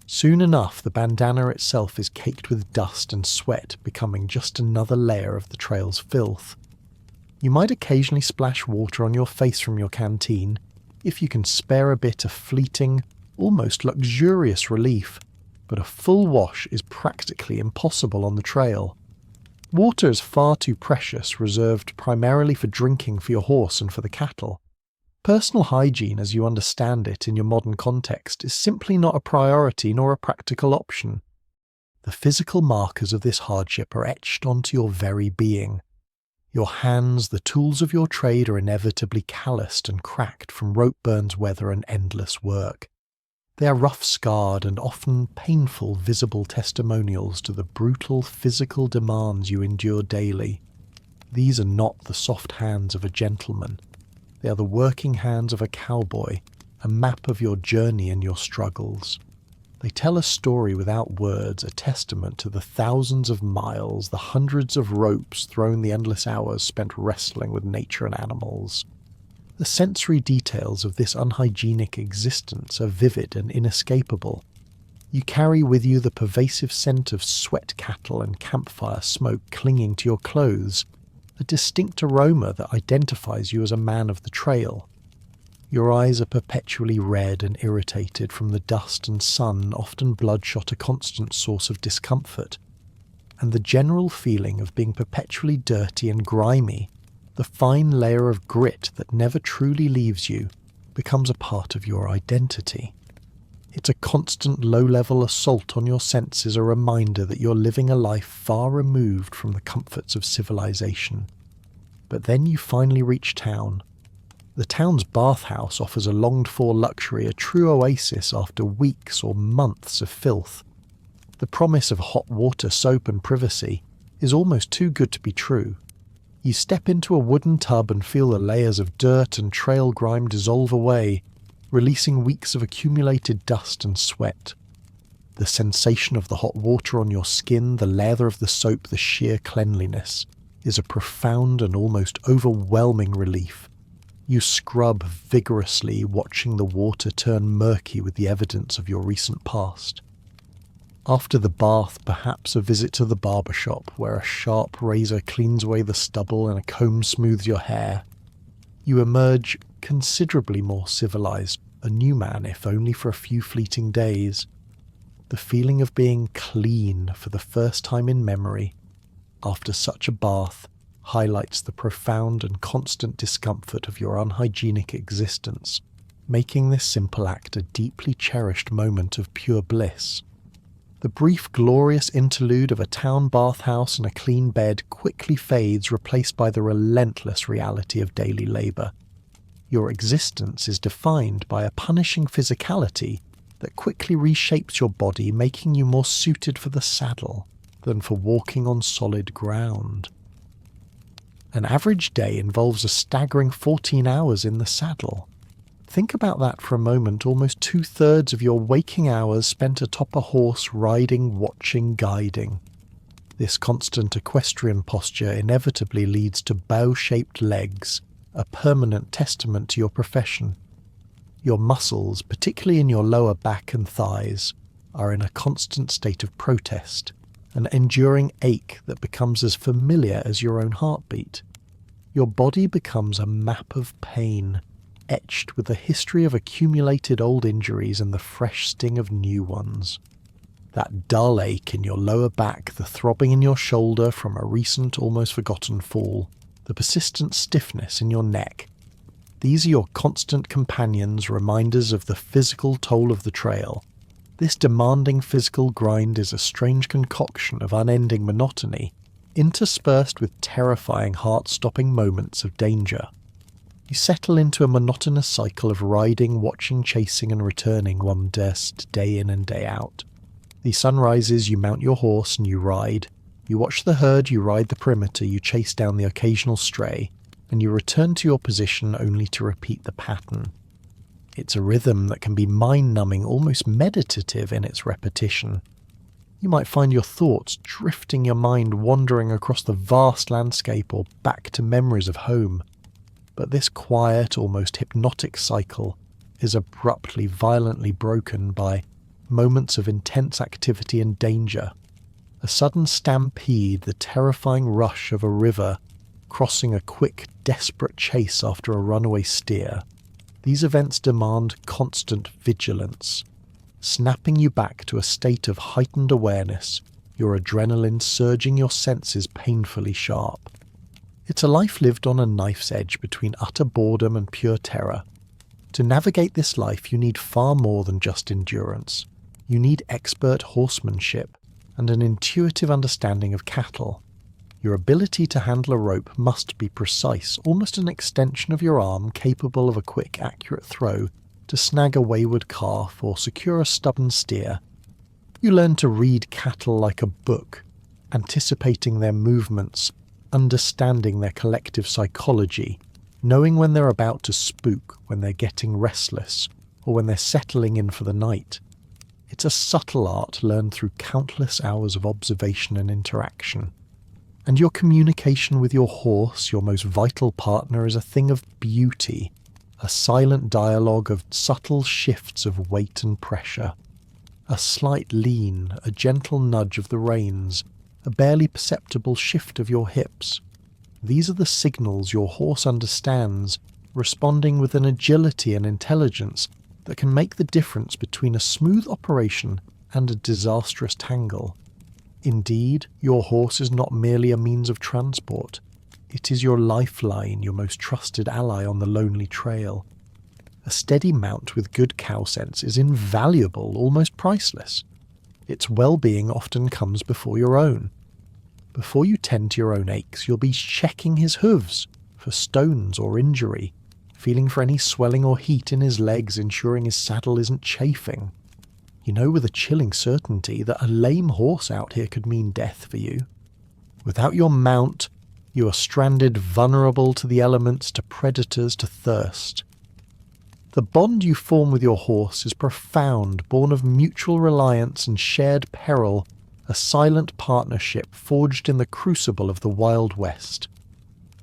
Soon enough, the bandana itself is caked with dust and sweat, becoming just another layer of the trail's filth. You might occasionally splash water on your face from your canteen, if you can spare a bit of fleeting, almost luxurious relief, but a full wash is practically impossible on the trail. Water is far too precious, reserved primarily for drinking for your horse and for the cattle. Personal hygiene, as you understand it in your modern context, is simply not a priority nor a practical option. The physical markers of this hardship are etched onto your very being. Your hands, the tools of your trade, are inevitably calloused and cracked from rope burns, weather, and endless work. They are rough-scarred and often painful visible testimonials to the brutal physical demands you endure daily. These are not the soft hands of a gentleman. They are the working hands of a cowboy, a map of your journey and your struggles. They tell a story without words, a testament to the thousands of miles, the hundreds of ropes thrown, the endless hours spent wrestling with nature and animals. The sensory details of this unhygienic existence are vivid and inescapable. You carry with you the pervasive scent of sweat cattle and campfire smoke clinging to your clothes, a distinct aroma that identifies you as a man of the trail. Your eyes are perpetually red and irritated from the dust and sun, often bloodshot, a constant source of discomfort. And the general feeling of being perpetually dirty and grimy, the fine layer of grit that never truly leaves you, becomes a part of your identity. It's a constant low-level assault on your senses, a reminder that you're living a life far removed from the comforts of civilization. But then you finally reach town. The town's bathhouse offers a longed-for luxury, a true oasis after weeks or months of filth. The promise of hot water, soap and privacy is almost too good to be true. You step into a wooden tub and feel the layers of dirt and trail grime dissolve away, releasing weeks of accumulated dust and sweat. The sensation of the hot water on your skin, the lather of the soap, the sheer cleanliness, is a profound and almost overwhelming relief. You scrub vigorously, watching the water turn murky with the evidence of your recent past. After the bath, perhaps a visit to the barber shop, where a sharp razor cleans away the stubble and a comb smooths your hair. You emerge considerably more civilized, a new man, if only for a few fleeting days. The feeling of being clean for the first time in memory, after such a bath, highlights the profound and constant discomfort of your unhygienic existence, making this simple act a deeply cherished moment of pure bliss. The brief, glorious interlude of a town bathhouse and a clean bed quickly fades, replaced by the relentless reality of daily labor. Your existence is defined by a punishing physicality that quickly reshapes your body, making you more suited for the saddle than for walking on solid ground. An average day involves a staggering 14 hours in the saddle. Think about that for a moment. Almost 2/3 of your waking hours spent atop a horse, riding, watching, guiding. This constant equestrian posture inevitably leads to bow-shaped legs, a permanent testament to your profession. Your muscles, particularly in your lower back and thighs, are in a constant state of protest, an enduring ache that becomes as familiar as your own heartbeat. Your body becomes a map of pain, etched with a history of accumulated old injuries and the fresh sting of new ones. That dull ache in your lower back, the throbbing in your shoulder from a recent, almost forgotten fall, the persistent stiffness in your neck. These are your constant companions, reminders of the physical toll of the trail. This demanding physical grind is a strange concoction of unending monotony, interspersed with terrifying heart-stopping moments of danger. You settle into a monotonous cycle of riding, watching, chasing and returning one dust day in and day out. The sun rises, you mount your horse and you ride. You watch the herd, you ride the perimeter, you chase down the occasional stray, and you return to your position only to repeat the pattern. It's a rhythm that can be mind-numbing, almost meditative in its repetition. You might find your thoughts drifting, your mind wandering across the vast landscape or back to memories of home. But this quiet, almost hypnotic cycle is abruptly, violently broken by moments of intense activity and danger. A sudden stampede, the terrifying rush of a river crossing a quick, desperate chase after a runaway steer. These events demand constant vigilance, snapping you back to a state of heightened awareness, your adrenaline surging, your senses painfully sharp. It's a life lived on a knife's edge between utter boredom and pure terror. To navigate this life, you need far more than just endurance. You need expert horsemanship and an intuitive understanding of cattle. Your ability to handle a rope must be precise, almost an extension of your arm capable of a quick, accurate throw to snag a wayward calf or secure a stubborn steer. You learn to read cattle like a book, anticipating their movements, understanding their collective psychology, knowing when they're about to spook, when they're getting restless, or when they're settling in for the night. It's a subtle art learned through countless hours of observation and interaction. And your communication with your horse, your most vital partner, is a thing of beauty, a silent dialogue of subtle shifts of weight and pressure. A slight lean, a gentle nudge of the reins, a barely perceptible shift of your hips. These are the signals your horse understands, responding with an agility and intelligence that can make the difference between a smooth operation and a disastrous tangle. Indeed, your horse is not merely a means of transport. It is your lifeline, your most trusted ally on the lonely trail. A steady mount with good cow sense is invaluable, almost priceless. Its well-being often comes before your own. Before you tend to your own aches, you'll be checking his hooves for stones or injury, feeling for any swelling or heat in his legs, ensuring his saddle isn't chafing. You know with a chilling certainty that a lame horse out here could mean death for you. Without your mount, you are stranded, vulnerable to the elements, to predators, to thirst. The bond you form with your horse is profound, born of mutual reliance and shared peril, a silent partnership forged in the crucible of the Wild West.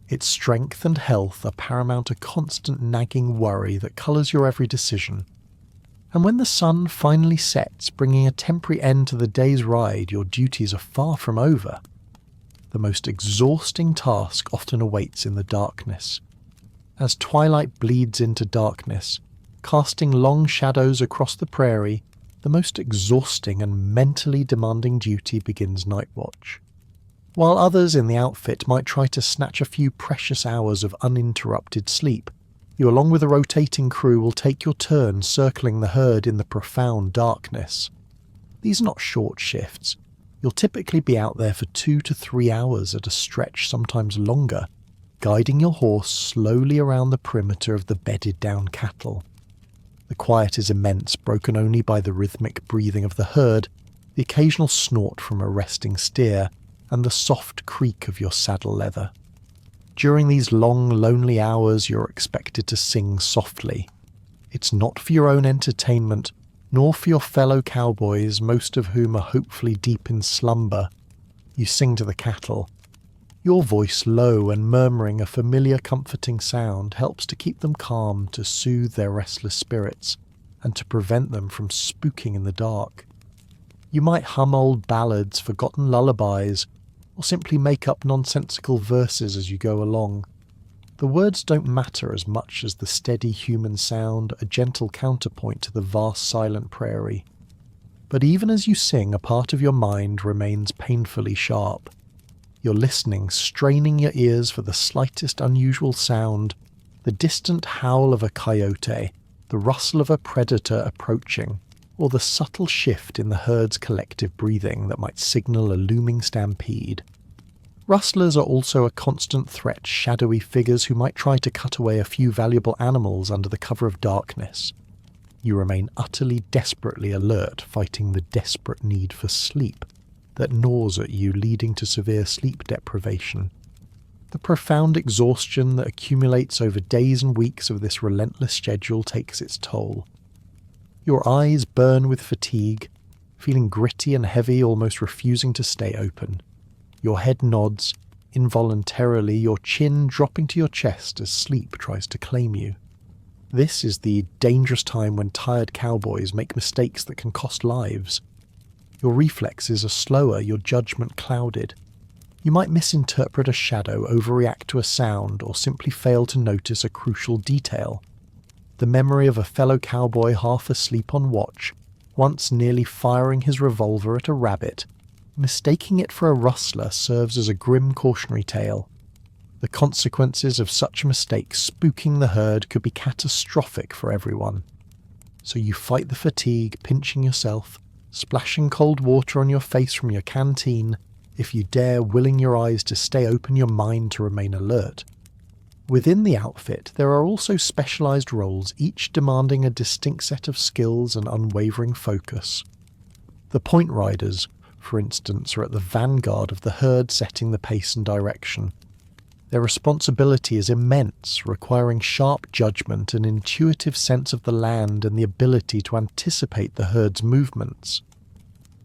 Its strength and health are paramount, a constant nagging worry that colours your every decision. And when the sun finally sets, bringing a temporary end to the day's ride, your duties are far from over. The most exhausting task often awaits in the darkness. As twilight bleeds into darkness, casting long shadows across the prairie, the most exhausting and mentally demanding duty begins night watch. While others in the outfit might try to snatch a few precious hours of uninterrupted sleep, you, along with a rotating crew, will take your turn circling the herd in the profound darkness. These are not short shifts. You'll typically be out there for 2 to 3 hours at a stretch, sometimes longer, guiding your horse slowly around the perimeter of the bedded down cattle. The quiet is immense, broken only by the rhythmic breathing of the herd, the occasional snort from a resting steer, and the soft creak of your saddle leather. During these long, lonely hours, you're expected to sing softly. It's not for your own entertainment, nor for your fellow cowboys, most of whom are hopefully deep in slumber. You sing to the cattle. Your voice, low and murmuring a familiar comforting sound, helps to keep them calm, to soothe their restless spirits, and to prevent them from spooking in the dark. You might hum old ballads, forgotten lullabies, or simply make up nonsensical verses as you go along. The words don't matter as much as the steady human sound, a gentle counterpoint to the vast silent prairie. But even as you sing, a part of your mind remains painfully sharp. You're listening, straining your ears for the slightest unusual sound, the distant howl of a coyote, the rustle of a predator approaching, or the subtle shift in the herd's collective breathing that might signal a looming stampede. Rustlers are also a constant threat, shadowy figures who might try to cut away a few valuable animals under the cover of darkness. You remain utterly, desperately alert, fighting the desperate need for sleep that gnaws at you, leading to severe sleep deprivation. The profound exhaustion that accumulates over days and weeks of this relentless schedule takes its toll. Your eyes burn with fatigue, feeling gritty and heavy, almost refusing to stay open. Your head nods, involuntarily your chin dropping to your chest as sleep tries to claim you. This is the dangerous time when tired cowboys make mistakes that can cost lives. Your reflexes are slower, your judgment clouded. You might misinterpret a shadow, overreact to a sound, or simply fail to notice a crucial detail. The memory of a fellow cowboy half asleep on watch, once nearly firing his revolver at a rabbit, mistaking it for a rustler, serves as a grim cautionary tale. The consequences of such a mistake spooking the herd could be catastrophic for everyone. So you fight the fatigue, pinching yourself, splashing cold water on your face from your canteen, if you dare, willing your eyes to stay open, your mind to remain alert. Within the outfit, there are also specialized roles, each demanding a distinct set of skills and unwavering focus. The point riders, for instance, are at the vanguard of the herd, setting the pace and direction. Their responsibility is immense, requiring sharp judgment, an intuitive sense of the land, and the ability to anticipate the herd's movements.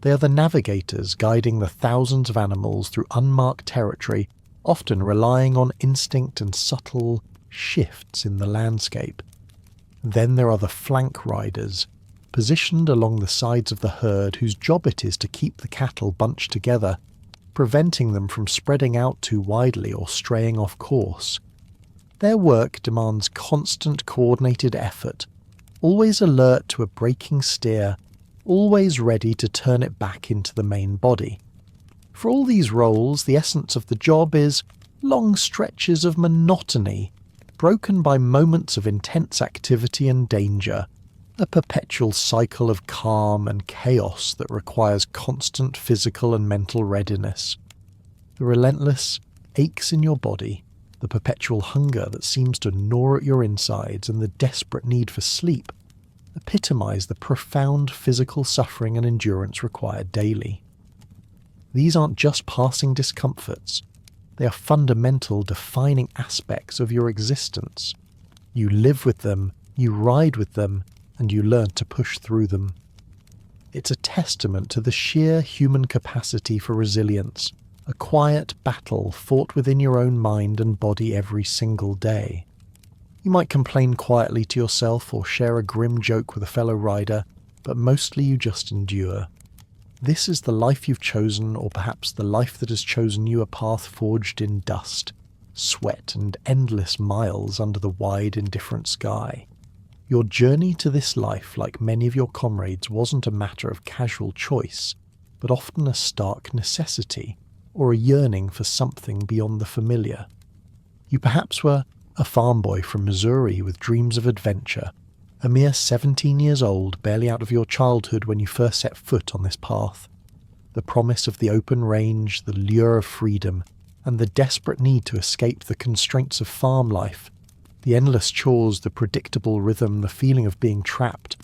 They are the navigators, guiding the thousands of animals through unmarked territory, often relying on instinct and subtle shifts in the landscape. Then there are the flank riders, positioned along the sides of the herd, whose job it is to keep the cattle bunched together, preventing them from spreading out too widely or straying off course. Their work demands constant coordinated effort, always alert to a breaking steer, always ready to turn it back into the main body. For all these roles, the essence of the job is long stretches of monotony, broken by moments of intense activity and danger, a perpetual cycle of calm and chaos that requires constant physical and mental readiness. The relentless aches in your body, the perpetual hunger that seems to gnaw at your insides, and the desperate need for sleep epitomize the profound physical suffering and endurance required daily. These aren't just passing discomforts, they are fundamental defining aspects of your existence. You live with them, you ride with them, and you learn to push through them. It's a testament to the sheer human capacity for resilience, a quiet battle fought within your own mind and body every single day. You might complain quietly to yourself or share a grim joke with a fellow rider, but mostly you just endure. This is the life you've chosen, or perhaps the life that has chosen you, a path forged in dust, sweat, and endless miles under the wide, indifferent sky. Your journey to this life, like many of your comrades, wasn't a matter of casual choice, but often a stark necessity, or a yearning for something beyond the familiar. You perhaps were a farm boy from Missouri with dreams of adventure, a mere 17 years old, barely out of your childhood when you first set foot on this path. The promise of the open range, the lure of freedom, and the desperate need to escape the constraints of farm life, the endless chores, the predictable rhythm, the feeling of being trapped,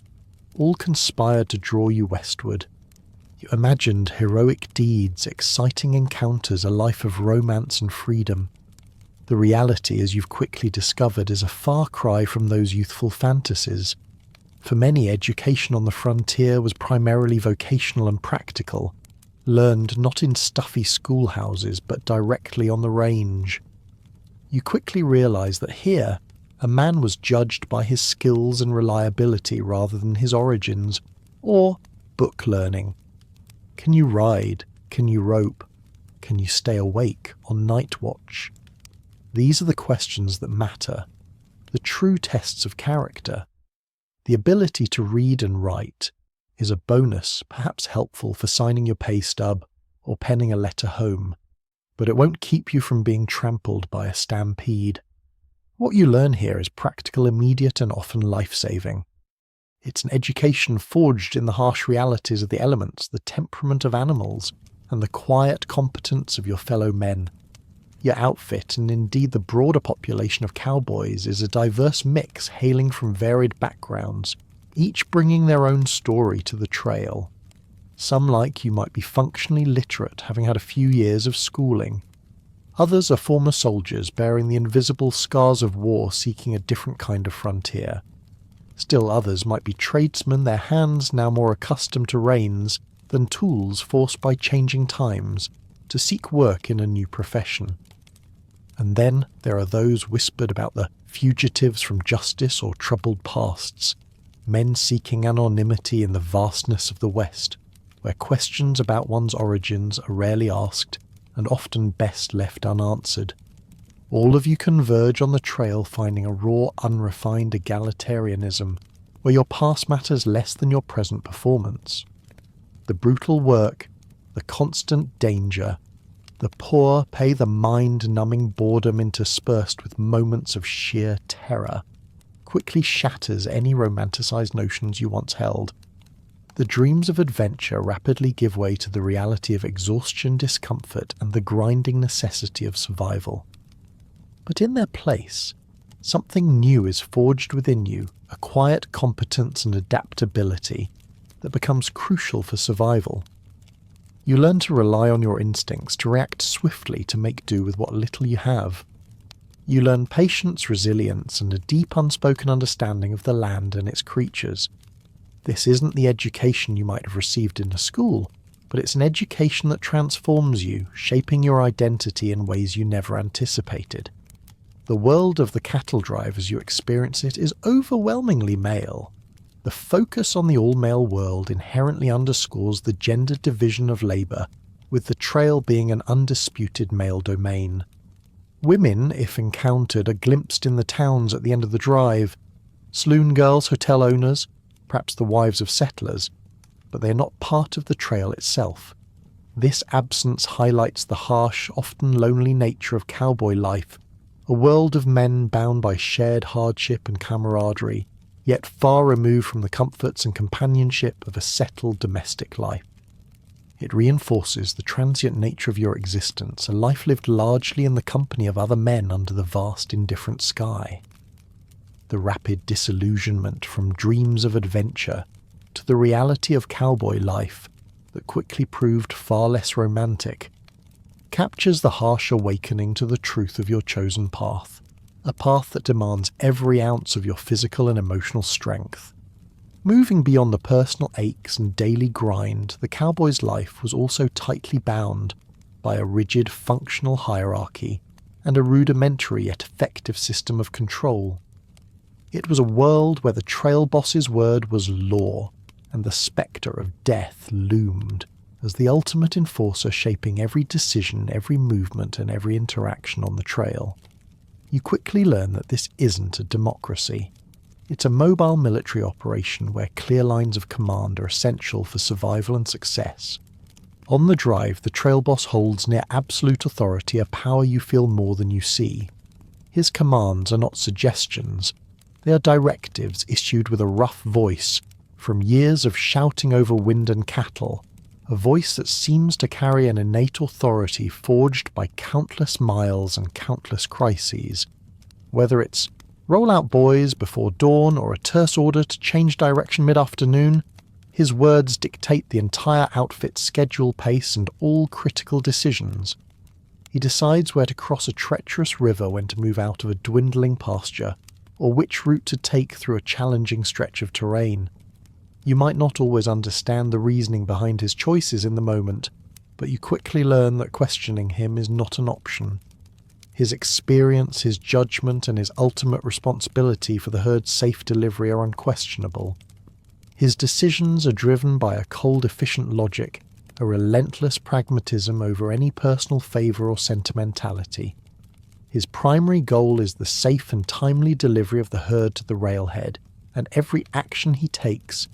all conspired to draw you westward. You imagined heroic deeds, exciting encounters, a life of romance and freedom. The reality, as you've quickly discovered, is a far cry from those youthful fantasies. For many, education on the frontier was primarily vocational and practical, learned not in stuffy schoolhouses but directly on the range. You quickly realized that here, a man was judged by his skills and reliability rather than his origins, or book learning. Can you ride? Can you rope? Can you stay awake on night watch? These are the questions that matter, the true tests of character. The ability to read and write is a bonus, perhaps helpful for signing your pay stub or penning a letter home, but it won't keep you from being trampled by a stampede. What you learn here is practical, immediate, and often life-saving. It's an education forged in the harsh realities of the elements, the temperament of animals, and the quiet competence of your fellow men. Your outfit, and indeed the broader population of cowboys, is a diverse mix hailing from varied backgrounds, each bringing their own story to the trail. Some, like you, might be functionally literate, having had a few years of schooling. Others are former soldiers bearing the invisible scars of war, seeking a different kind of frontier. Still others might be tradesmen, their hands now more accustomed to reins than tools, forced by changing times to seek work in a new profession. And then there are those whispered about the fugitives from justice or troubled pasts, men seeking anonymity in the vastness of the West, where questions about one's origins are rarely asked and often best left unanswered. All of you converge on the trail, finding a raw, unrefined egalitarianism, where your past matters less than your present performance. The brutal work, the constant danger, the poor pay the mind-numbing boredom interspersed with moments of sheer terror, quickly shatters any romanticized notions you once held. The dreams of adventure rapidly give way to the reality of exhaustion, discomfort, and the grinding necessity of survival. But in their place, something new is forged within you, a quiet competence and adaptability that becomes crucial for survival. You learn to rely on your instincts, to react swiftly to make do with what little you have. You learn patience, resilience, and a deep unspoken understanding of the land and its creatures. This isn't the education you might have received in a school, but it's an education that transforms you, shaping your identity in ways you never anticipated. The world of the cattle drive as you experience it is overwhelmingly male. The focus on the all-male world inherently underscores the gender division of labour, with the trail being an undisputed male domain. Women, if encountered, are glimpsed in the towns at the end of the drive. Saloon girls, hotel owners, perhaps the wives of settlers, but they are not part of the trail itself. This absence highlights the harsh, often lonely nature of cowboy life, a world of men bound by shared hardship and camaraderie, yet far removed from the comforts and companionship of a settled domestic life. It reinforces the transient nature of your existence, a life lived largely in the company of other men under the vast indifferent sky. The rapid disillusionment from dreams of adventure to the reality of cowboy life that quickly proved far less romantic captures the harsh awakening to the truth of your chosen path, a path that demands every ounce of your physical and emotional strength. Moving beyond the personal aches and daily grind, the cowboy's life was also tightly bound by a rigid functional hierarchy and a rudimentary yet effective system of control. It was a world where the trail boss's word was law, and the spectre of death loomed as the ultimate enforcer, shaping every decision, every movement, and every interaction on the trail. You quickly learn that this isn't a democracy. It's a mobile military operation where clear lines of command are essential for survival and success. On the drive, the trail boss holds near absolute authority, a power you feel more than you see. His commands are not suggestions. They are directives issued with a rough voice from years of shouting over wind and cattle, a voice that seems to carry an innate authority forged by countless miles and countless crises. Whether it's roll out boys before dawn or a terse order to change direction mid-afternoon, his words dictate the entire outfit's schedule, pace, and all critical decisions. He decides where to cross a treacherous river, when to move out of a dwindling pasture, or which route to take through a challenging stretch of terrain. You might not always understand the reasoning behind his choices in the moment, but you quickly learn that questioning him is not an option. His experience, his judgment, and his ultimate responsibility for the herd's safe delivery are unquestionable. His decisions are driven by a cold, efficient logic, a relentless pragmatism over any personal favour or sentimentality. His primary goal is the safe and timely delivery of the herd to the railhead, and every action he takes,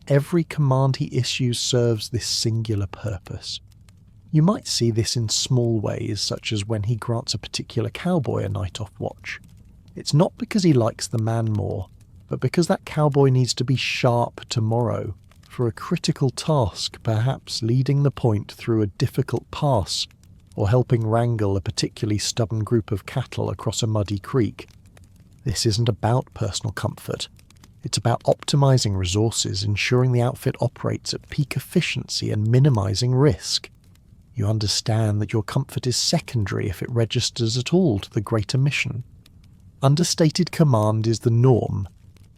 every command he issues serves this singular purpose. You might see this in small ways, such as when he grants a particular cowboy a night off watch. It's not because he likes the man more, but because that cowboy needs to be sharp tomorrow for a critical task, perhaps leading the point through a difficult pass or helping wrangle a particularly stubborn group of cattle across a muddy creek. This isn't about personal comfort. It's about optimizing resources, ensuring the outfit operates at peak efficiency, and minimizing risk. You understand that your comfort is secondary if it registers at all to the greater mission. Understated command is the norm,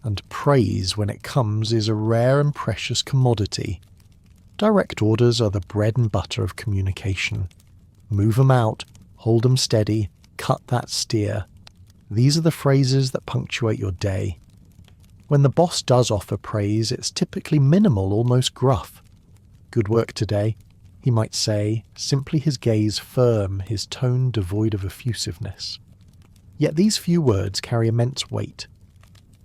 and praise when it comes is a rare and precious commodity. Direct orders are the bread and butter of communication. Move 'em out, hold 'em steady, cut that steer. These are the phrases that punctuate your day. When the boss does offer praise, it's typically minimal, almost gruff. "Good work today," he might say, simply his gaze firm, his tone devoid of effusiveness. Yet these few words carry immense weight.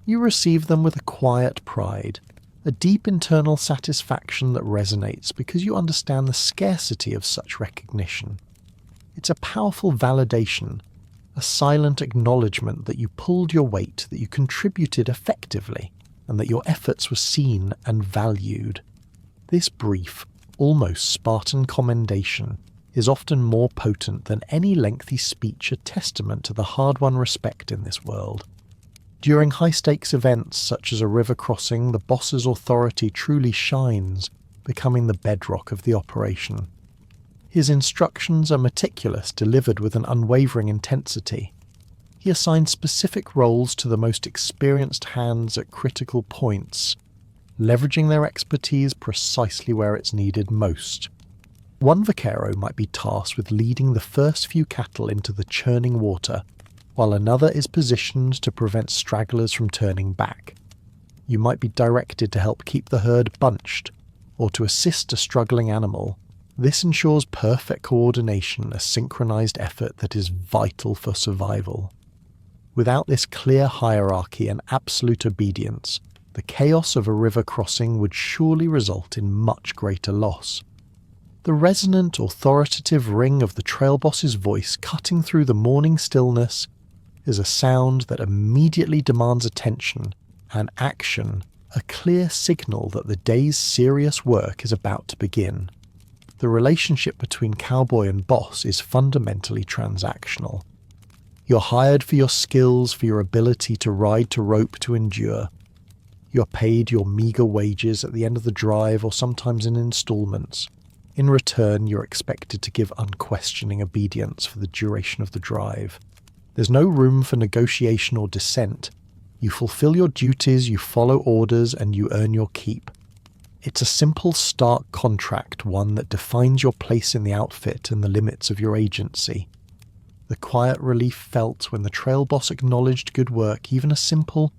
You receive them with a quiet pride, a deep internal satisfaction that resonates because you understand the scarcity of such recognition. It's a powerful validation, a silent acknowledgement that you pulled your weight, that you contributed effectively, and that your efforts were seen and valued. This brief, almost Spartan commendation is often more potent than any lengthy speech, a testament to the hard-won respect in this world. During high-stakes events such as a river crossing, the boss's authority truly shines, becoming the bedrock of the operation. His instructions are meticulous, delivered with an unwavering intensity. He assigns specific roles to the most experienced hands at critical points, leveraging their expertise precisely where it's needed most. One vaquero might be tasked with leading the first few cattle into the churning water, while another is positioned to prevent stragglers from turning back. You might be directed to help keep the herd bunched, or to assist a struggling animal. This ensures perfect coordination, a synchronized effort that is vital for survival. Without this clear hierarchy and absolute obedience, the chaos of a river crossing would surely result in much greater loss. The resonant, authoritative ring of the trail boss's voice cutting through the morning stillness is a sound that immediately demands attention and action, a clear signal that the day's serious work is about to begin. The relationship between cowboy and boss is fundamentally transactional. You're hired for your skills, for your ability to ride to rope to endure. You're paid your meagre wages at the end of the drive or sometimes in installments. In return, you're expected to give unquestioning obedience for the duration of the drive. There's no room for negotiation or dissent. You fulfill your duties, you follow orders, and you earn your keep. It's a simple, stark contract, one that defines your place in the outfit and the limits of your agency. The quiet relief felt when the trail boss acknowledged good work, even a simple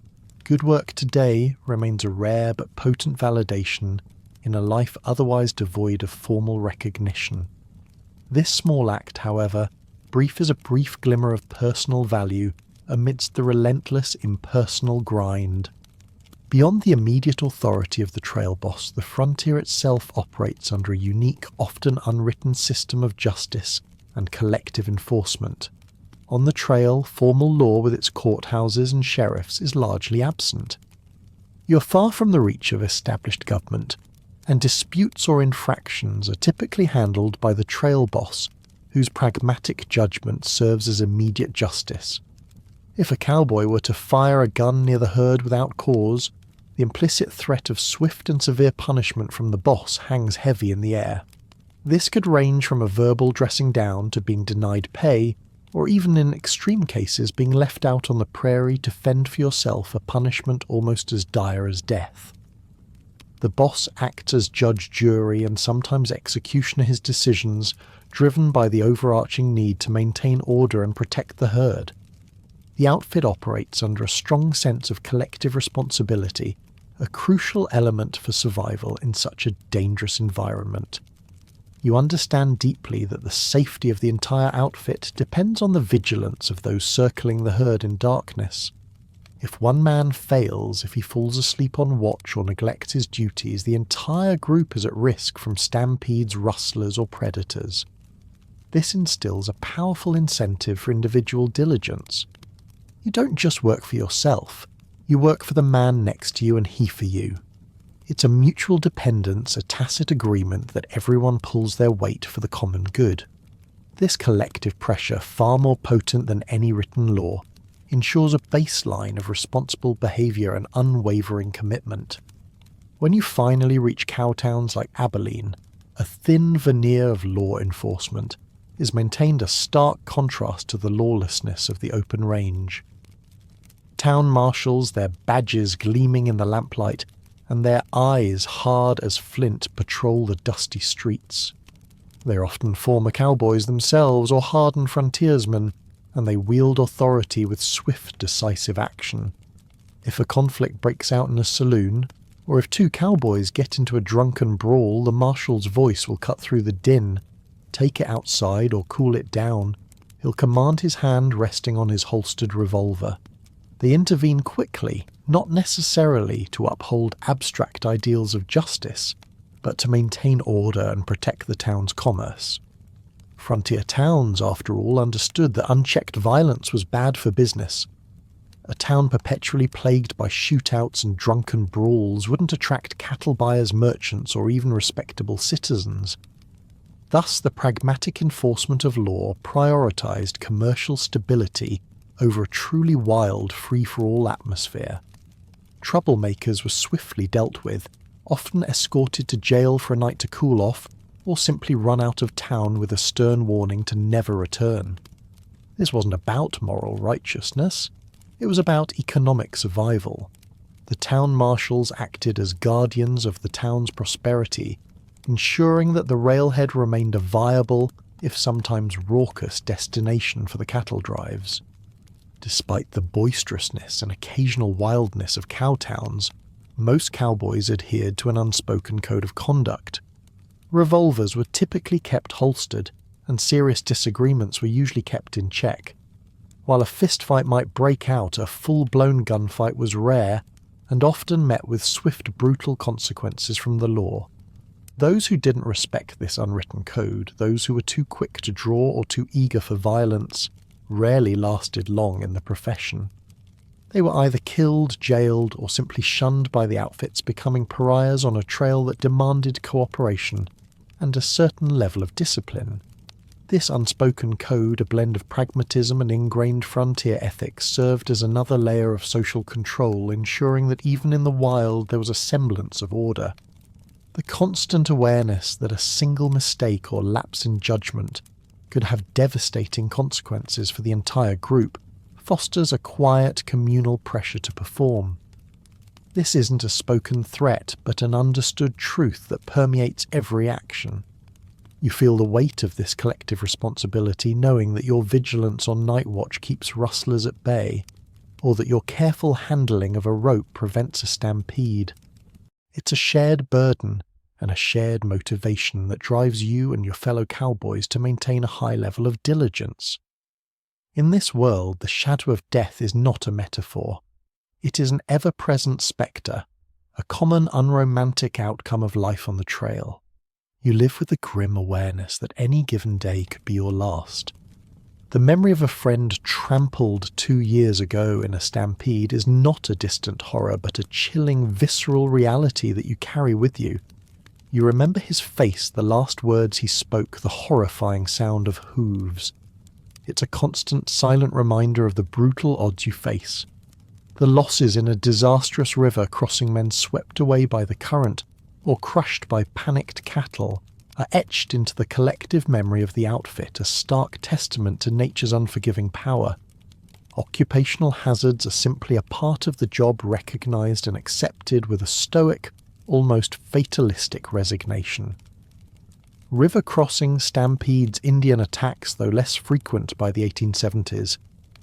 "good work today," remains a rare but potent validation in a life otherwise devoid of formal recognition. This small act, however, brief as a brief glimmer of personal value amidst the relentless, impersonal grind. Beyond the immediate authority of the trail boss, the frontier itself operates under a unique, often unwritten system of justice and collective enforcement. On the trail, formal law with its courthouses and sheriffs is largely absent. You're far from the reach of established government, and disputes or infractions are typically handled by the trail boss, whose pragmatic judgment serves as immediate justice. If a cowboy were to fire a gun near the herd without cause, the implicit threat of swift and severe punishment from the boss hangs heavy in the air. This could range from a verbal dressing down to being denied pay, or even in extreme cases being left out on the prairie to fend for yourself, a punishment almost as dire as death. The boss acts as judge, jury, and sometimes executioner his decisions, driven by the overarching need to maintain order and protect the herd. The outfit operates under a strong sense of collective responsibility, a crucial element for survival in such a dangerous environment. You understand deeply that the safety of the entire outfit depends on the vigilance of those circling the herd in darkness. If one man fails, if he falls asleep on watch or neglects his duties, the entire group is at risk from stampedes, rustlers, or predators. This instills a powerful incentive for individual diligence. You don't just work for yourself, you work for the man next to you and he for you. It's a mutual dependence, a tacit agreement that everyone pulls their weight for the common good. This collective pressure, far more potent than any written law, ensures a baseline of responsible behaviour and unwavering commitment. When you finally reach cow towns like Abilene, a thin veneer of law enforcement is maintained, a stark contrast to the lawlessness of the open range. Town marshals, their badges gleaming in the lamplight, and their eyes hard as flint, patrol the dusty streets. They're often former cowboys themselves or hardened frontiersmen, and they wield authority with swift, decisive action. If a conflict breaks out in a saloon, or if two cowboys get into a drunken brawl, the marshal's voice will cut through the din. Take it outside or cool it down. He'll command his hand resting on his holstered revolver. They intervene quickly, not necessarily to uphold abstract ideals of justice, but to maintain order and protect the town's commerce. Frontier towns, after all, understood that unchecked violence was bad for business. A town perpetually plagued by shootouts and drunken brawls wouldn't attract cattle buyers, merchants, or even respectable citizens. Thus, the pragmatic enforcement of law prioritized commercial stability over a truly wild, free-for-all atmosphere. Troublemakers were swiftly dealt with, often escorted to jail for a night to cool off, or simply run out of town with a stern warning to never return. This wasn't about moral righteousness. It was about economic survival. The town marshals acted as guardians of the town's prosperity, ensuring that the railhead remained a viable, if sometimes raucous, destination for the cattle drives. Despite the boisterousness and occasional wildness of cowtowns, most cowboys adhered to an unspoken code of conduct. Revolvers were typically kept holstered, and serious disagreements were usually kept in check. While a fistfight might break out, a full-blown gunfight was rare, and often met with swift, brutal consequences from the law. Those who didn't respect this unwritten code, those who were too quick to draw or too eager for violence, rarely lasted long in the profession. They were either killed, jailed, or simply shunned by the outfits, becoming pariahs on a trail that demanded cooperation and a certain level of discipline. This unspoken code, a blend of pragmatism and ingrained frontier ethics, served as another layer of social control, ensuring that even in the wild there was a semblance of order. The constant awareness that a single mistake or lapse in judgment could have devastating consequences for the entire group fosters a quiet communal pressure to perform. This isn't a spoken threat, but an understood truth that permeates every action. You feel the weight of this collective responsibility, knowing that your vigilance on night watch keeps rustlers at bay, or that your careful handling of a rope prevents a stampede. It's a shared burden and a shared motivation that drives you and your fellow cowboys to maintain a high level of diligence. In this world, the shadow of death is not a metaphor. It is an ever-present spectre, a common unromantic outcome of life on the trail. You live with the grim awareness that any given day could be your last. The memory of a friend trampled 2 years ago in a stampede is not a distant horror, but a chilling, visceral reality that you carry with you. You remember his face, the last words he spoke, the horrifying sound of hooves. It's a constant, silent reminder of the brutal odds you face. The losses in a disastrous river crossing men swept away by the current or crushed by panicked cattle are etched into the collective memory of the outfit, a stark testament to nature's unforgiving power. Occupational hazards are simply a part of the job, recognized and accepted with a stoic, almost fatalistic resignation. River crossing, stampedes, Indian attacks, though less frequent by the 1870s,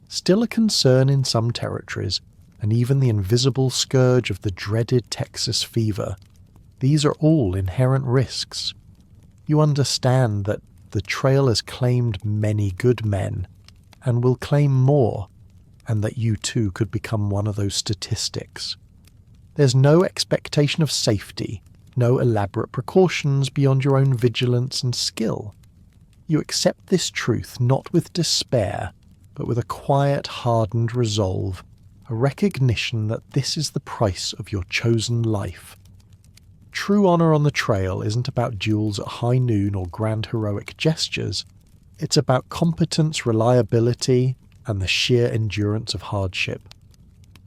still a concern in some territories, and even the invisible scourge of the dreaded Texas fever. These are all inherent risks. You understand that the trail has claimed many good men, and will claim more, and that you too could become one of those statistics. There's no expectation of safety, no elaborate precautions beyond your own vigilance and skill. You accept this truth not with despair, but with a quiet, hardened resolve, a recognition that this is the price of your chosen life. True honor on the trail isn't about duels at high noon or grand heroic gestures. It's about competence, reliability, and the sheer endurance of hardship.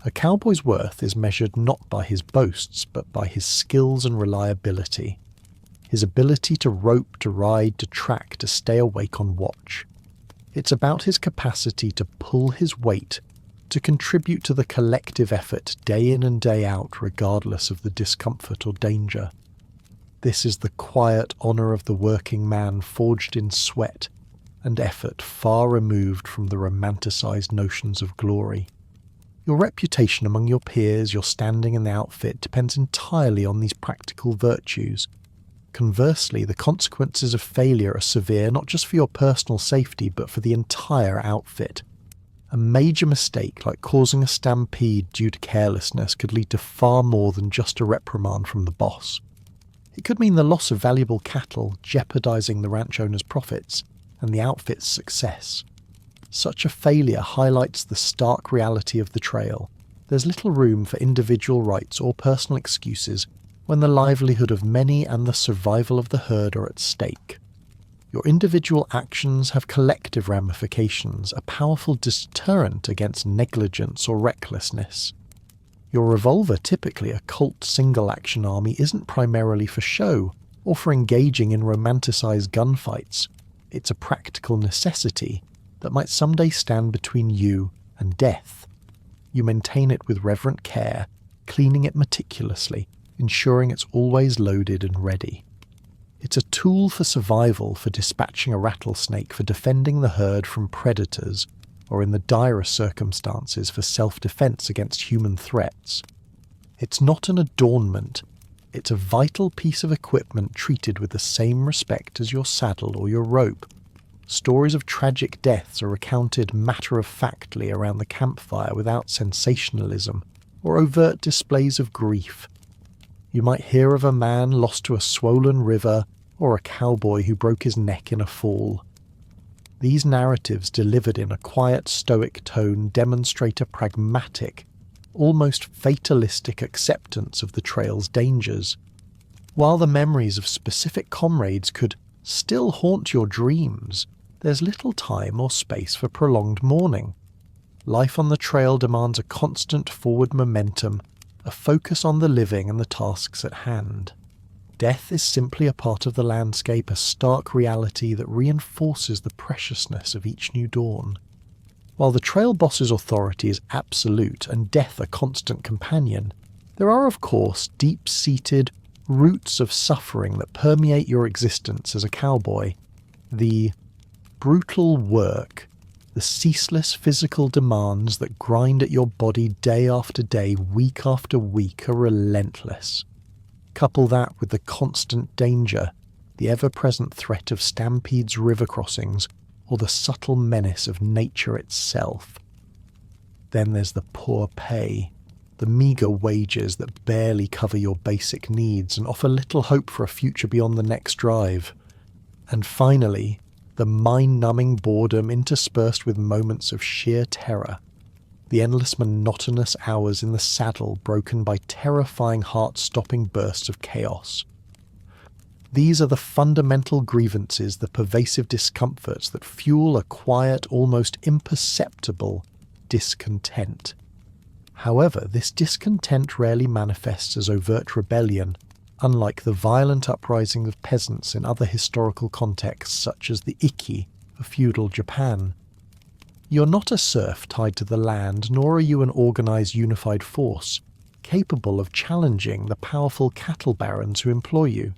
A cowboy's worth is measured not by his boasts, but by his skills and reliability. His ability to rope, to ride, to track, to stay awake on watch. It's about his capacity to pull his weight, to contribute to the collective effort day in and day out, regardless of the discomfort or danger. This is the quiet honor of the working man, forged in sweat, and effort far removed from the romanticised notions of glory. Your reputation among your peers, your standing in the outfit, depends entirely on these practical virtues. Conversely, the consequences of failure are severe not just for your personal safety but for the entire outfit. A major mistake like causing a stampede due to carelessness could lead to far more than just a reprimand from the boss. It could mean the loss of valuable cattle, jeopardizing the ranch owner's profits and the outfit's success. Such a failure highlights the stark reality of the trail. There's little room for individual rights or personal excuses when the livelihood of many and the survival of the herd are at stake. Your individual actions have collective ramifications, a powerful deterrent against negligence or recklessness. Your revolver, typically a Colt single-action army, isn't primarily for show or for engaging in romanticized gunfights. It's a practical necessity that might someday stand between you and death. You maintain it with reverent care, cleaning it meticulously, ensuring it's always loaded and ready. It's a tool for survival, for dispatching a rattlesnake, for defending the herd from predators, or in the direst circumstances for self-defense against human threats. It's not an adornment, it's a vital piece of equipment treated with the same respect as your saddle or your rope. Stories of tragic deaths are recounted matter-of-factly around the campfire without sensationalism or overt displays of grief. You might hear of a man lost to a swollen river or a cowboy who broke his neck in a fall. These narratives, delivered in a quiet, stoic tone, demonstrate a pragmatic, almost fatalistic acceptance of the trail's dangers. While the memories of specific comrades could still haunt your dreams, there's little time or space for prolonged mourning. Life on the trail demands a constant forward momentum, a focus on the living and the tasks at hand. Death is simply a part of the landscape, a stark reality that reinforces the preciousness of each new dawn. While the trail boss's authority is absolute and death a constant companion, there are of course deep-seated roots of suffering that permeate your existence as a cowboy. The brutal work, the ceaseless physical demands that grind at your body day after day, week after week, are relentless. Couple that with the constant danger, the ever-present threat of stampedes, river crossings, or the subtle menace of nature itself. Then there's the poor pay, the meagre wages that barely cover your basic needs and offer little hope for a future beyond the next drive. And finally, the mind-numbing boredom interspersed with moments of sheer terror. The endless monotonous hours in the saddle broken by terrifying heart-stopping bursts of chaos. These are the fundamental grievances, the pervasive discomforts that fuel a quiet, almost imperceptible discontent. However, this discontent rarely manifests as overt rebellion, unlike the violent uprisings of peasants in other historical contexts such as the Ikki of feudal Japan. You're not a serf tied to the land, nor are you an organized unified force, capable of challenging the powerful cattle barons who employ you.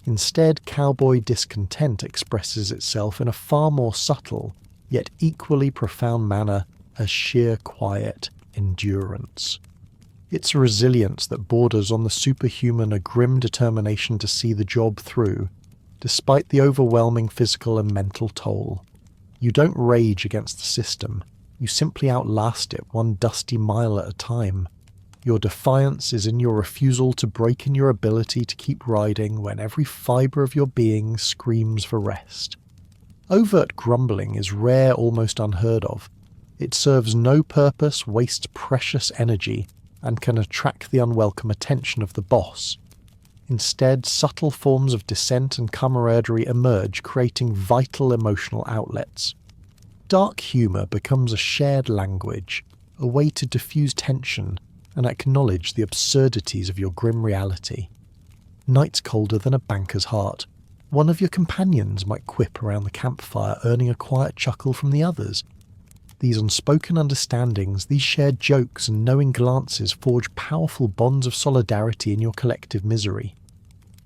Instead, cowboy discontent expresses itself in a far more subtle, yet equally profound manner as sheer quiet endurance. It's a resilience that borders on the superhuman, a grim determination to see the job through, despite the overwhelming physical and mental toll. You don't rage against the system, you simply outlast it one dusty mile at a time. Your defiance is in your refusal to break in your ability to keep riding when every fibre of your being screams for rest. Overt grumbling is rare, almost unheard of. It serves no purpose, wastes precious energy, and can attract the unwelcome attention of the boss. Instead, subtle forms of dissent and camaraderie emerge, creating vital emotional outlets. Dark humour becomes a shared language, a way to diffuse tension and acknowledge the absurdities of your grim reality. Nights colder than a banker's heart. One of your companions might quip around the campfire, earning a quiet chuckle from the others. These unspoken understandings, these shared jokes and knowing glances forge powerful bonds of solidarity in your collective misery.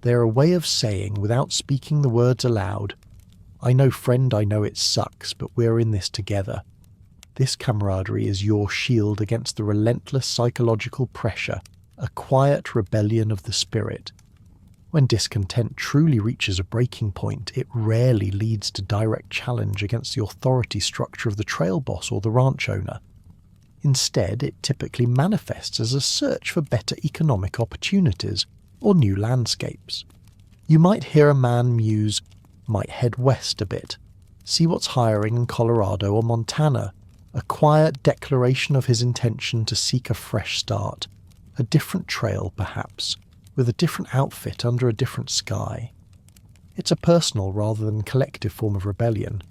They are a way of saying, without speaking the words aloud, I know, friend, I know it sucks, but we're in this together. This camaraderie is your shield against the relentless psychological pressure, a quiet rebellion of the spirit. When discontent truly reaches a breaking point, it rarely leads to direct challenge against the authority structure of the trail boss or the ranch owner. Instead, it typically manifests as a search for better economic opportunities or new landscapes. You might hear a man muse, might head west a bit, see what's hiring in Colorado or Montana, a quiet declaration of his intention to seek a fresh start, a different trail perhaps, with a different outfit under a different sky. It's a personal rather than collective form of rebellion,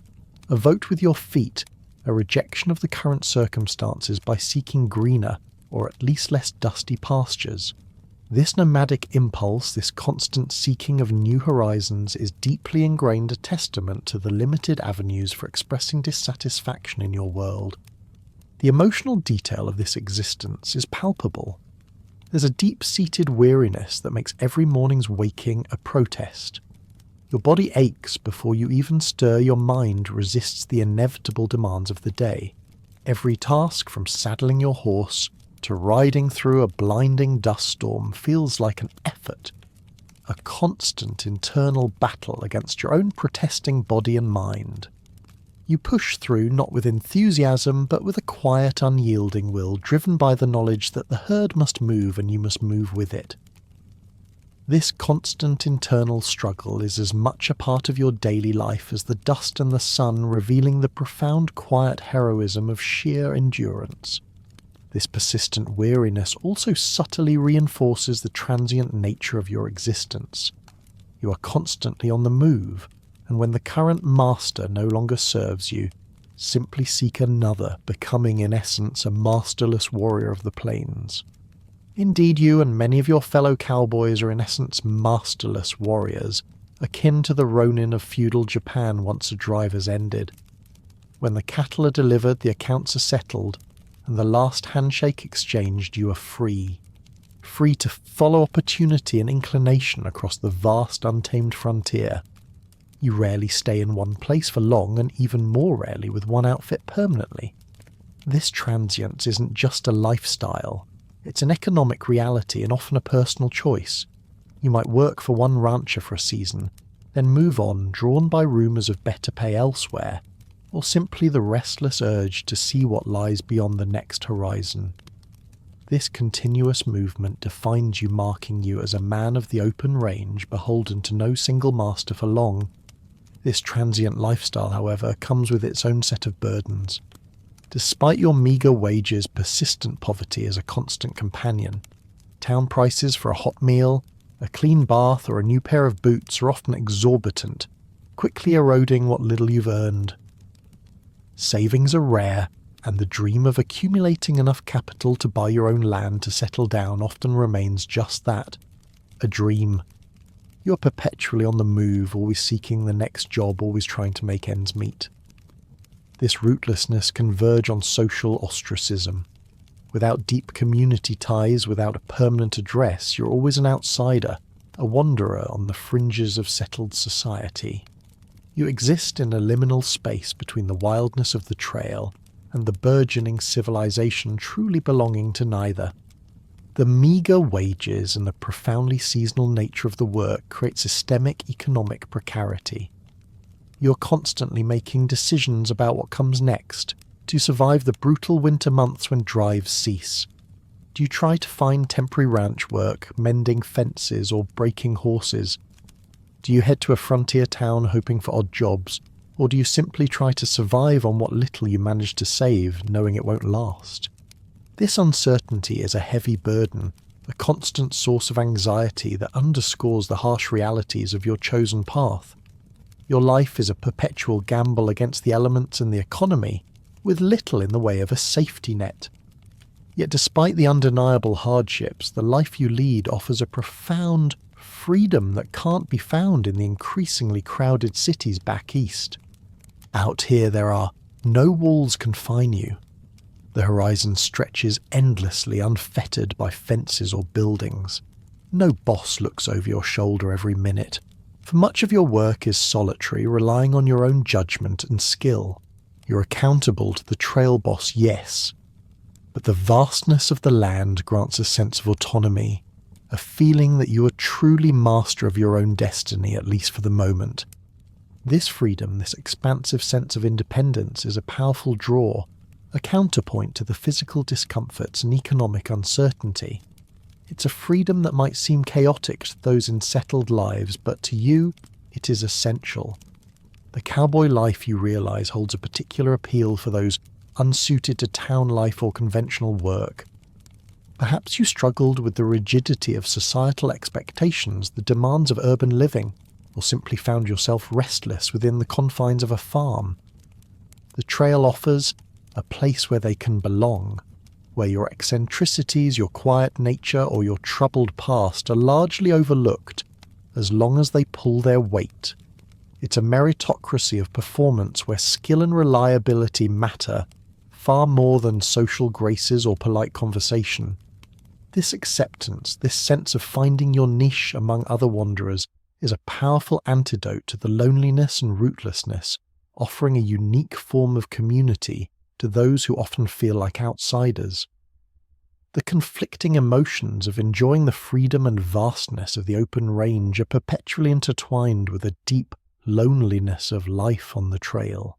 a vote with your feet, a rejection of the current circumstances by seeking greener or at least less dusty pastures. This nomadic impulse, this constant seeking of new horizons, is deeply ingrained a testament to the limited avenues for expressing dissatisfaction in your world. The emotional detail of this existence is palpable. There's a deep-seated weariness that makes every morning's waking a protest. Your body aches before you even stir, your mind resists the inevitable demands of the day. Every task, from saddling your horse to riding through a blinding dust storm, feels like an effort, a constant internal battle against your own protesting body and mind. You push through not with enthusiasm, but with a quiet, unyielding will, driven by the knowledge that the herd must move and you must move with it. This constant internal struggle is as much a part of your daily life as the dust and the sun, revealing the profound quiet heroism of sheer endurance. This persistent weariness also subtly reinforces the transient nature of your existence. You are constantly on the move, and when the current master no longer serves you, simply seek another, becoming in essence a masterless warrior of the plains. Indeed, you and many of your fellow cowboys are in essence masterless warriors, akin to the ronin of feudal Japan once a drive has ended. When the cattle are delivered, the accounts are settled, and the last handshake exchanged, you are free. Free to follow opportunity and inclination across the vast untamed frontier. You rarely stay in one place for long, and even more rarely with one outfit permanently. This transience isn't just a lifestyle, it's an economic reality and often a personal choice. You might work for one rancher for a season, then move on, drawn by rumours of better pay elsewhere, or simply the restless urge to see what lies beyond the next horizon. This continuous movement defines you, marking you as a man of the open range, beholden to no single master for long. This transient lifestyle, however, comes with its own set of burdens. Despite your meagre wages, persistent poverty is a constant companion. Town prices for a hot meal, a clean bath, or a new pair of boots are often exorbitant, quickly eroding what little you've earned. Savings are rare, and the dream of accumulating enough capital to buy your own land to settle down often remains just that, a dream. You are perpetually on the move, always seeking the next job, always trying to make ends meet. This rootlessness can verge on social ostracism. Without deep community ties, without a permanent address, you're always an outsider, a wanderer on the fringes of settled society. You exist in a liminal space between the wildness of the trail and the burgeoning civilization truly belonging to neither. The meagre wages and the profoundly seasonal nature of the work create systemic economic precarity. You're constantly making decisions about what comes next to survive the brutal winter months when drives cease. Do you try to find temporary ranch work, mending fences or breaking horses? Do you head to a frontier town hoping for odd jobs, or do you simply try to survive on what little you manage to save, knowing it won't last? This uncertainty is a heavy burden, a constant source of anxiety that underscores the harsh realities of your chosen path. Your life is a perpetual gamble against the elements and the economy, with little in the way of a safety net. Yet despite the undeniable hardships, the life you lead offers a profound freedom that can't be found in the increasingly crowded cities back east. Out here there are no walls confine you. The horizon stretches endlessly, unfettered by fences or buildings. No boss looks over your shoulder every minute. For much of your work is solitary, relying on your own judgment and skill. You're accountable to the trail boss, yes, but the vastness of the land grants a sense of autonomy, a feeling that you are truly master of your own destiny, at least for the moment. This freedom, this expansive sense of independence, is a powerful draw, a counterpoint to the physical discomforts and economic uncertainty. It's a freedom that might seem chaotic to those in settled lives, but to you, it is essential. The cowboy life, you realize, holds a particular appeal for those unsuited to town life or conventional work. Perhaps you struggled with the rigidity of societal expectations, the demands of urban living, or simply found yourself restless within the confines of a farm. The trail offers a place where they can belong, where your eccentricities, your quiet nature, or your troubled past are largely overlooked, as long as they pull their weight. It's a meritocracy of performance where skill and reliability matter far more than social graces or polite conversation. This acceptance, this sense of finding your niche among other wanderers, is a powerful antidote to the loneliness and rootlessness, offering a unique form of community to those who often feel like outsiders. The conflicting emotions of enjoying the freedom and vastness of the open range are perpetually intertwined with a deep loneliness of life on the trail.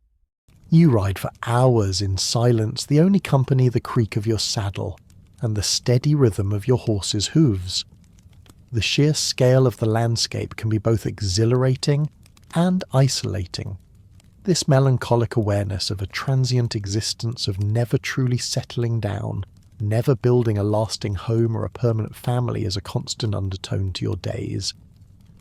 You ride for hours in silence, the only company the creak of your saddle and the steady rhythm of your horse's hooves. The sheer scale of the landscape can be both exhilarating and isolating. This melancholic awareness of a transient existence, of never truly settling down, never building a lasting home or a permanent family, is a constant undertone to your days.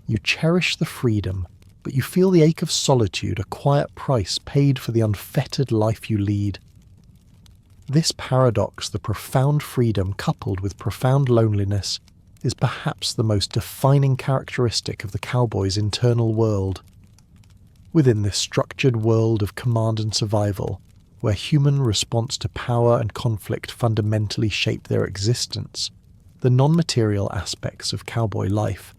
You cherish the freedom, but you feel the ache of solitude, a quiet price paid for the unfettered life you lead. This paradox, the profound freedom coupled with profound loneliness, is perhaps the most defining characteristic of the cowboy's internal world. Within this structured world of command and survival, where human response to power and conflict fundamentally shape their existence, the non-material aspects of cowboy life,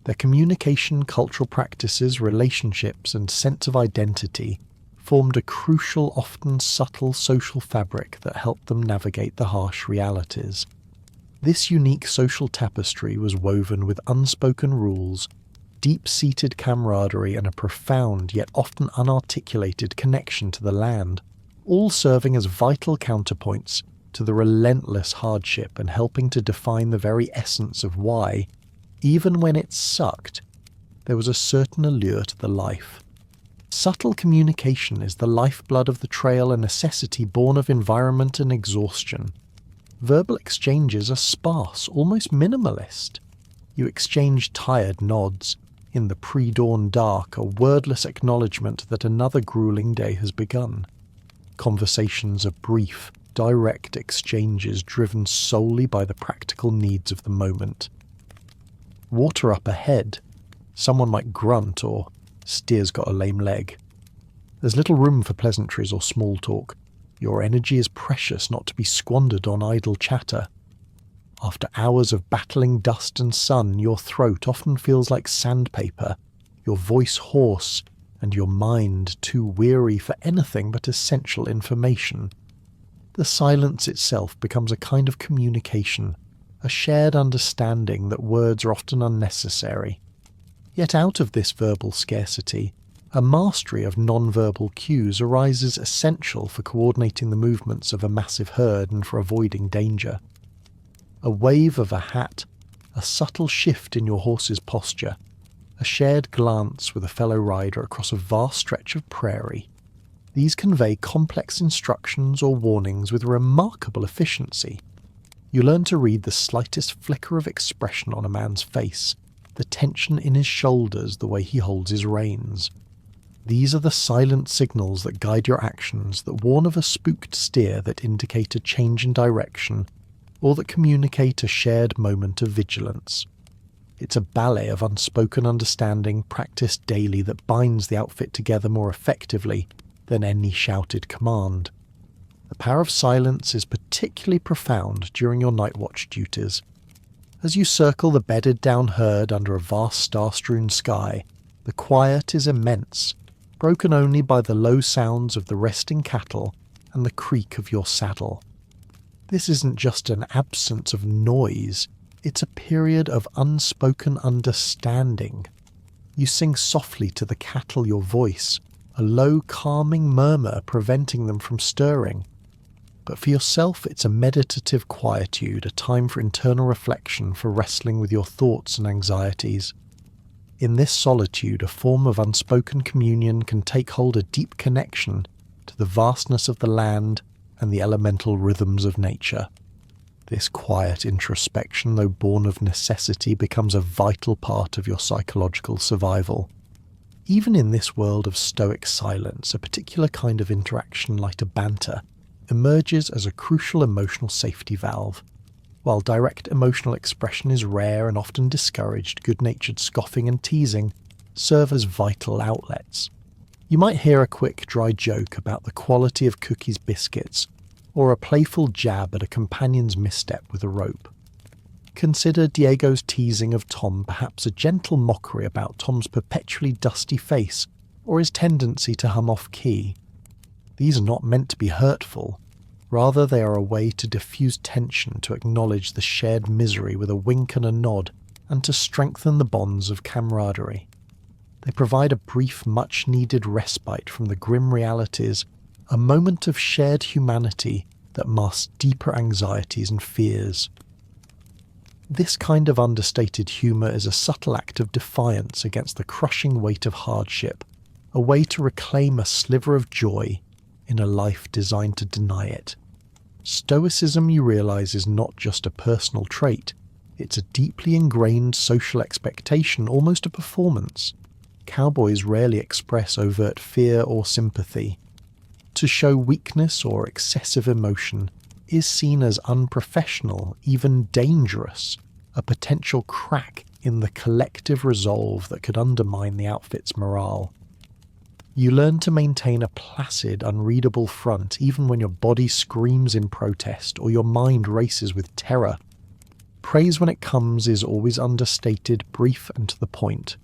their communication, cultural practices, relationships, and sense of identity formed a crucial, often subtle social fabric that helped them navigate the harsh realities. This unique social tapestry was woven with unspoken rules, deep-seated camaraderie, and a profound yet often unarticulated connection to the land, all serving as vital counterpoints to the relentless hardship and helping to define the very essence of why, even when it sucked, there was a certain allure to the life. Subtle communication is the lifeblood of the trail, a necessity born of environment and exhaustion. Verbal exchanges are sparse, almost minimalist. You exchange tired nods, in the pre-dawn dark, a wordless acknowledgement that another grueling day has begun. Conversations are brief, direct exchanges driven solely by the practical needs of the moment. Water up ahead. Someone might grunt or steer's got a lame leg. There's little room for pleasantries or small talk. Your energy is precious, not to be squandered on idle chatter. After hours of battling dust and sun, your throat often feels like sandpaper, your voice hoarse, and your mind too weary for anything but essential information. The silence itself becomes a kind of communication, a shared understanding that words are often unnecessary. Yet out of this verbal scarcity, a mastery of non-verbal cues arises, essential for coordinating the movements of a massive herd and for avoiding danger. A wave of a hat, a subtle shift in your horse's posture, a shared glance with a fellow rider across a vast stretch of prairie. These convey complex instructions or warnings with remarkable efficiency. You learn to read the slightest flicker of expression on a man's face, the tension in his shoulders, the way he holds his reins. These are the silent signals that guide your actions, that warn of a spooked steer, that indicate a change in direction, or that communicate a shared moment of vigilance. It's a ballet of unspoken understanding practiced daily that binds the outfit together more effectively than any shouted command. The power of silence is particularly profound during your night watch duties. As you circle the bedded down herd under a vast star-strewn sky, The quiet is immense, broken only by the low sounds of the resting cattle and the creak of your saddle. This isn't just an absence of noise, it's a period of unspoken understanding. You sing softly to the cattle your voice, a low calming murmur preventing them from stirring. But for yourself it's a meditative quietude, a time for internal reflection, for wrestling with your thoughts and anxieties. In this solitude, a form of unspoken communion can take hold, a deep connection to the vastness of the land and the elemental rhythms of nature. This quiet introspection, though born of necessity, becomes a vital part of your psychological survival. Even in this world of stoic silence, a particular kind of interaction, like a banter, emerges as a crucial emotional safety valve. While direct emotional expression is rare and often discouraged, good-natured scoffing and teasing serve as vital outlets. You might hear a quick, dry joke about the quality of Cookie's biscuits, or a playful jab at a companion's misstep with a rope. Consider Diego's teasing of Tom, perhaps a gentle mockery about Tom's perpetually dusty face, or his tendency to hum off-key. These are not meant to be hurtful. Rather, they are a way to diffuse tension, to acknowledge the shared misery with a wink and a nod, and to strengthen the bonds of camaraderie. They provide a brief, much-needed respite from the grim realities, a moment of shared humanity that masks deeper anxieties and fears. This kind of understated humour is a subtle act of defiance against the crushing weight of hardship, a way to reclaim a sliver of joy in a life designed to deny it. Stoicism, you realise, is not just a personal trait. It's a deeply ingrained social expectation, almost a performance. Cowboys rarely express overt fear or sympathy. To show weakness or excessive emotion is seen as unprofessional, even dangerous, a potential crack in the collective resolve that could undermine the outfit's morale. You learn to maintain a placid, unreadable front even when your body screams in protest or your mind races with terror. Praise when it comes is always understated, brief and to the point.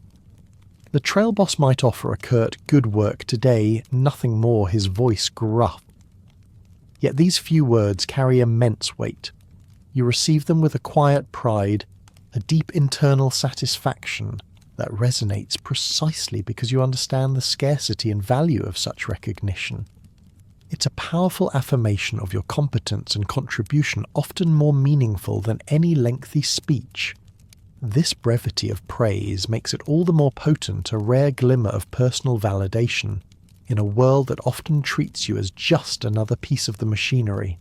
The trail boss might offer a curt "good work today," nothing more, his voice gruff. Yet these few words carry immense weight. You receive them with a quiet pride, a deep internal satisfaction that resonates precisely because you understand the scarcity and value of such recognition. It's a powerful affirmation of your competence and contribution, often more meaningful than any lengthy speech. This brevity of praise makes it all the more potent, a rare glimmer of personal validation in a world that often treats you as just another piece of the machinery.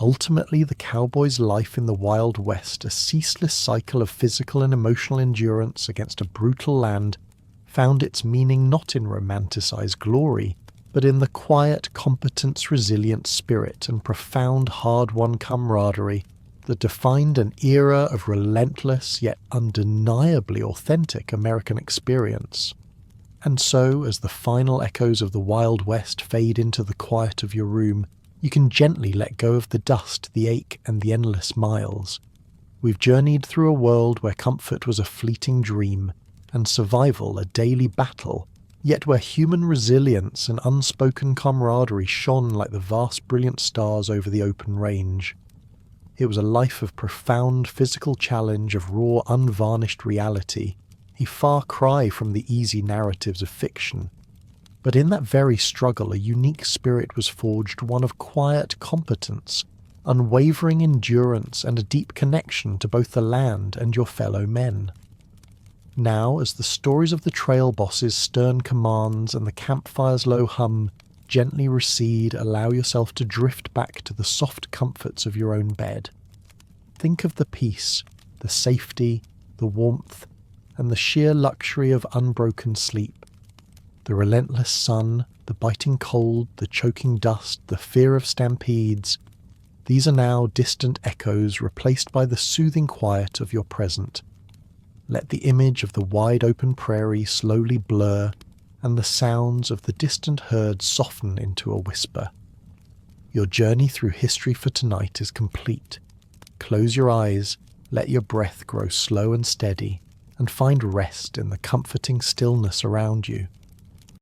Ultimately, the cowboy's life in the Wild West, a ceaseless cycle of physical and emotional endurance against a brutal land, found its meaning not in romanticized glory, but in the quiet, competence, resilient spirit and profound, hard-won camaraderie that defined an era of relentless yet undeniably authentic American experience. And so, as the final echoes of the Wild West fade into the quiet of your room, you can gently let go of the dust, the ache, and the endless miles. We've journeyed through a world where comfort was a fleeting dream, and survival a daily battle, yet where human resilience and unspoken camaraderie shone like the vast brilliant stars over the open range. It was a life of profound physical challenge, of raw, unvarnished reality, a far cry from the easy narratives of fiction. But in that very struggle, a unique spirit was forged, one of quiet competence, unwavering endurance, and a deep connection to both the land and your fellow men. Now, as the stories of the trail boss's stern commands and the campfire's low hum gently recede, allow yourself to drift back to the soft comforts of your own bed. Think of the peace, the safety, the warmth, and the sheer luxury of unbroken sleep. The relentless sun, the biting cold, the choking dust, the fear of stampedes, these are now distant echoes replaced by the soothing quiet of your present. Let the image of the wide open prairie slowly blur, and the sounds of the distant herd soften into a whisper. Your journey through history for tonight is complete. Close your eyes, let your breath grow slow and steady, and find rest in the comforting stillness around you.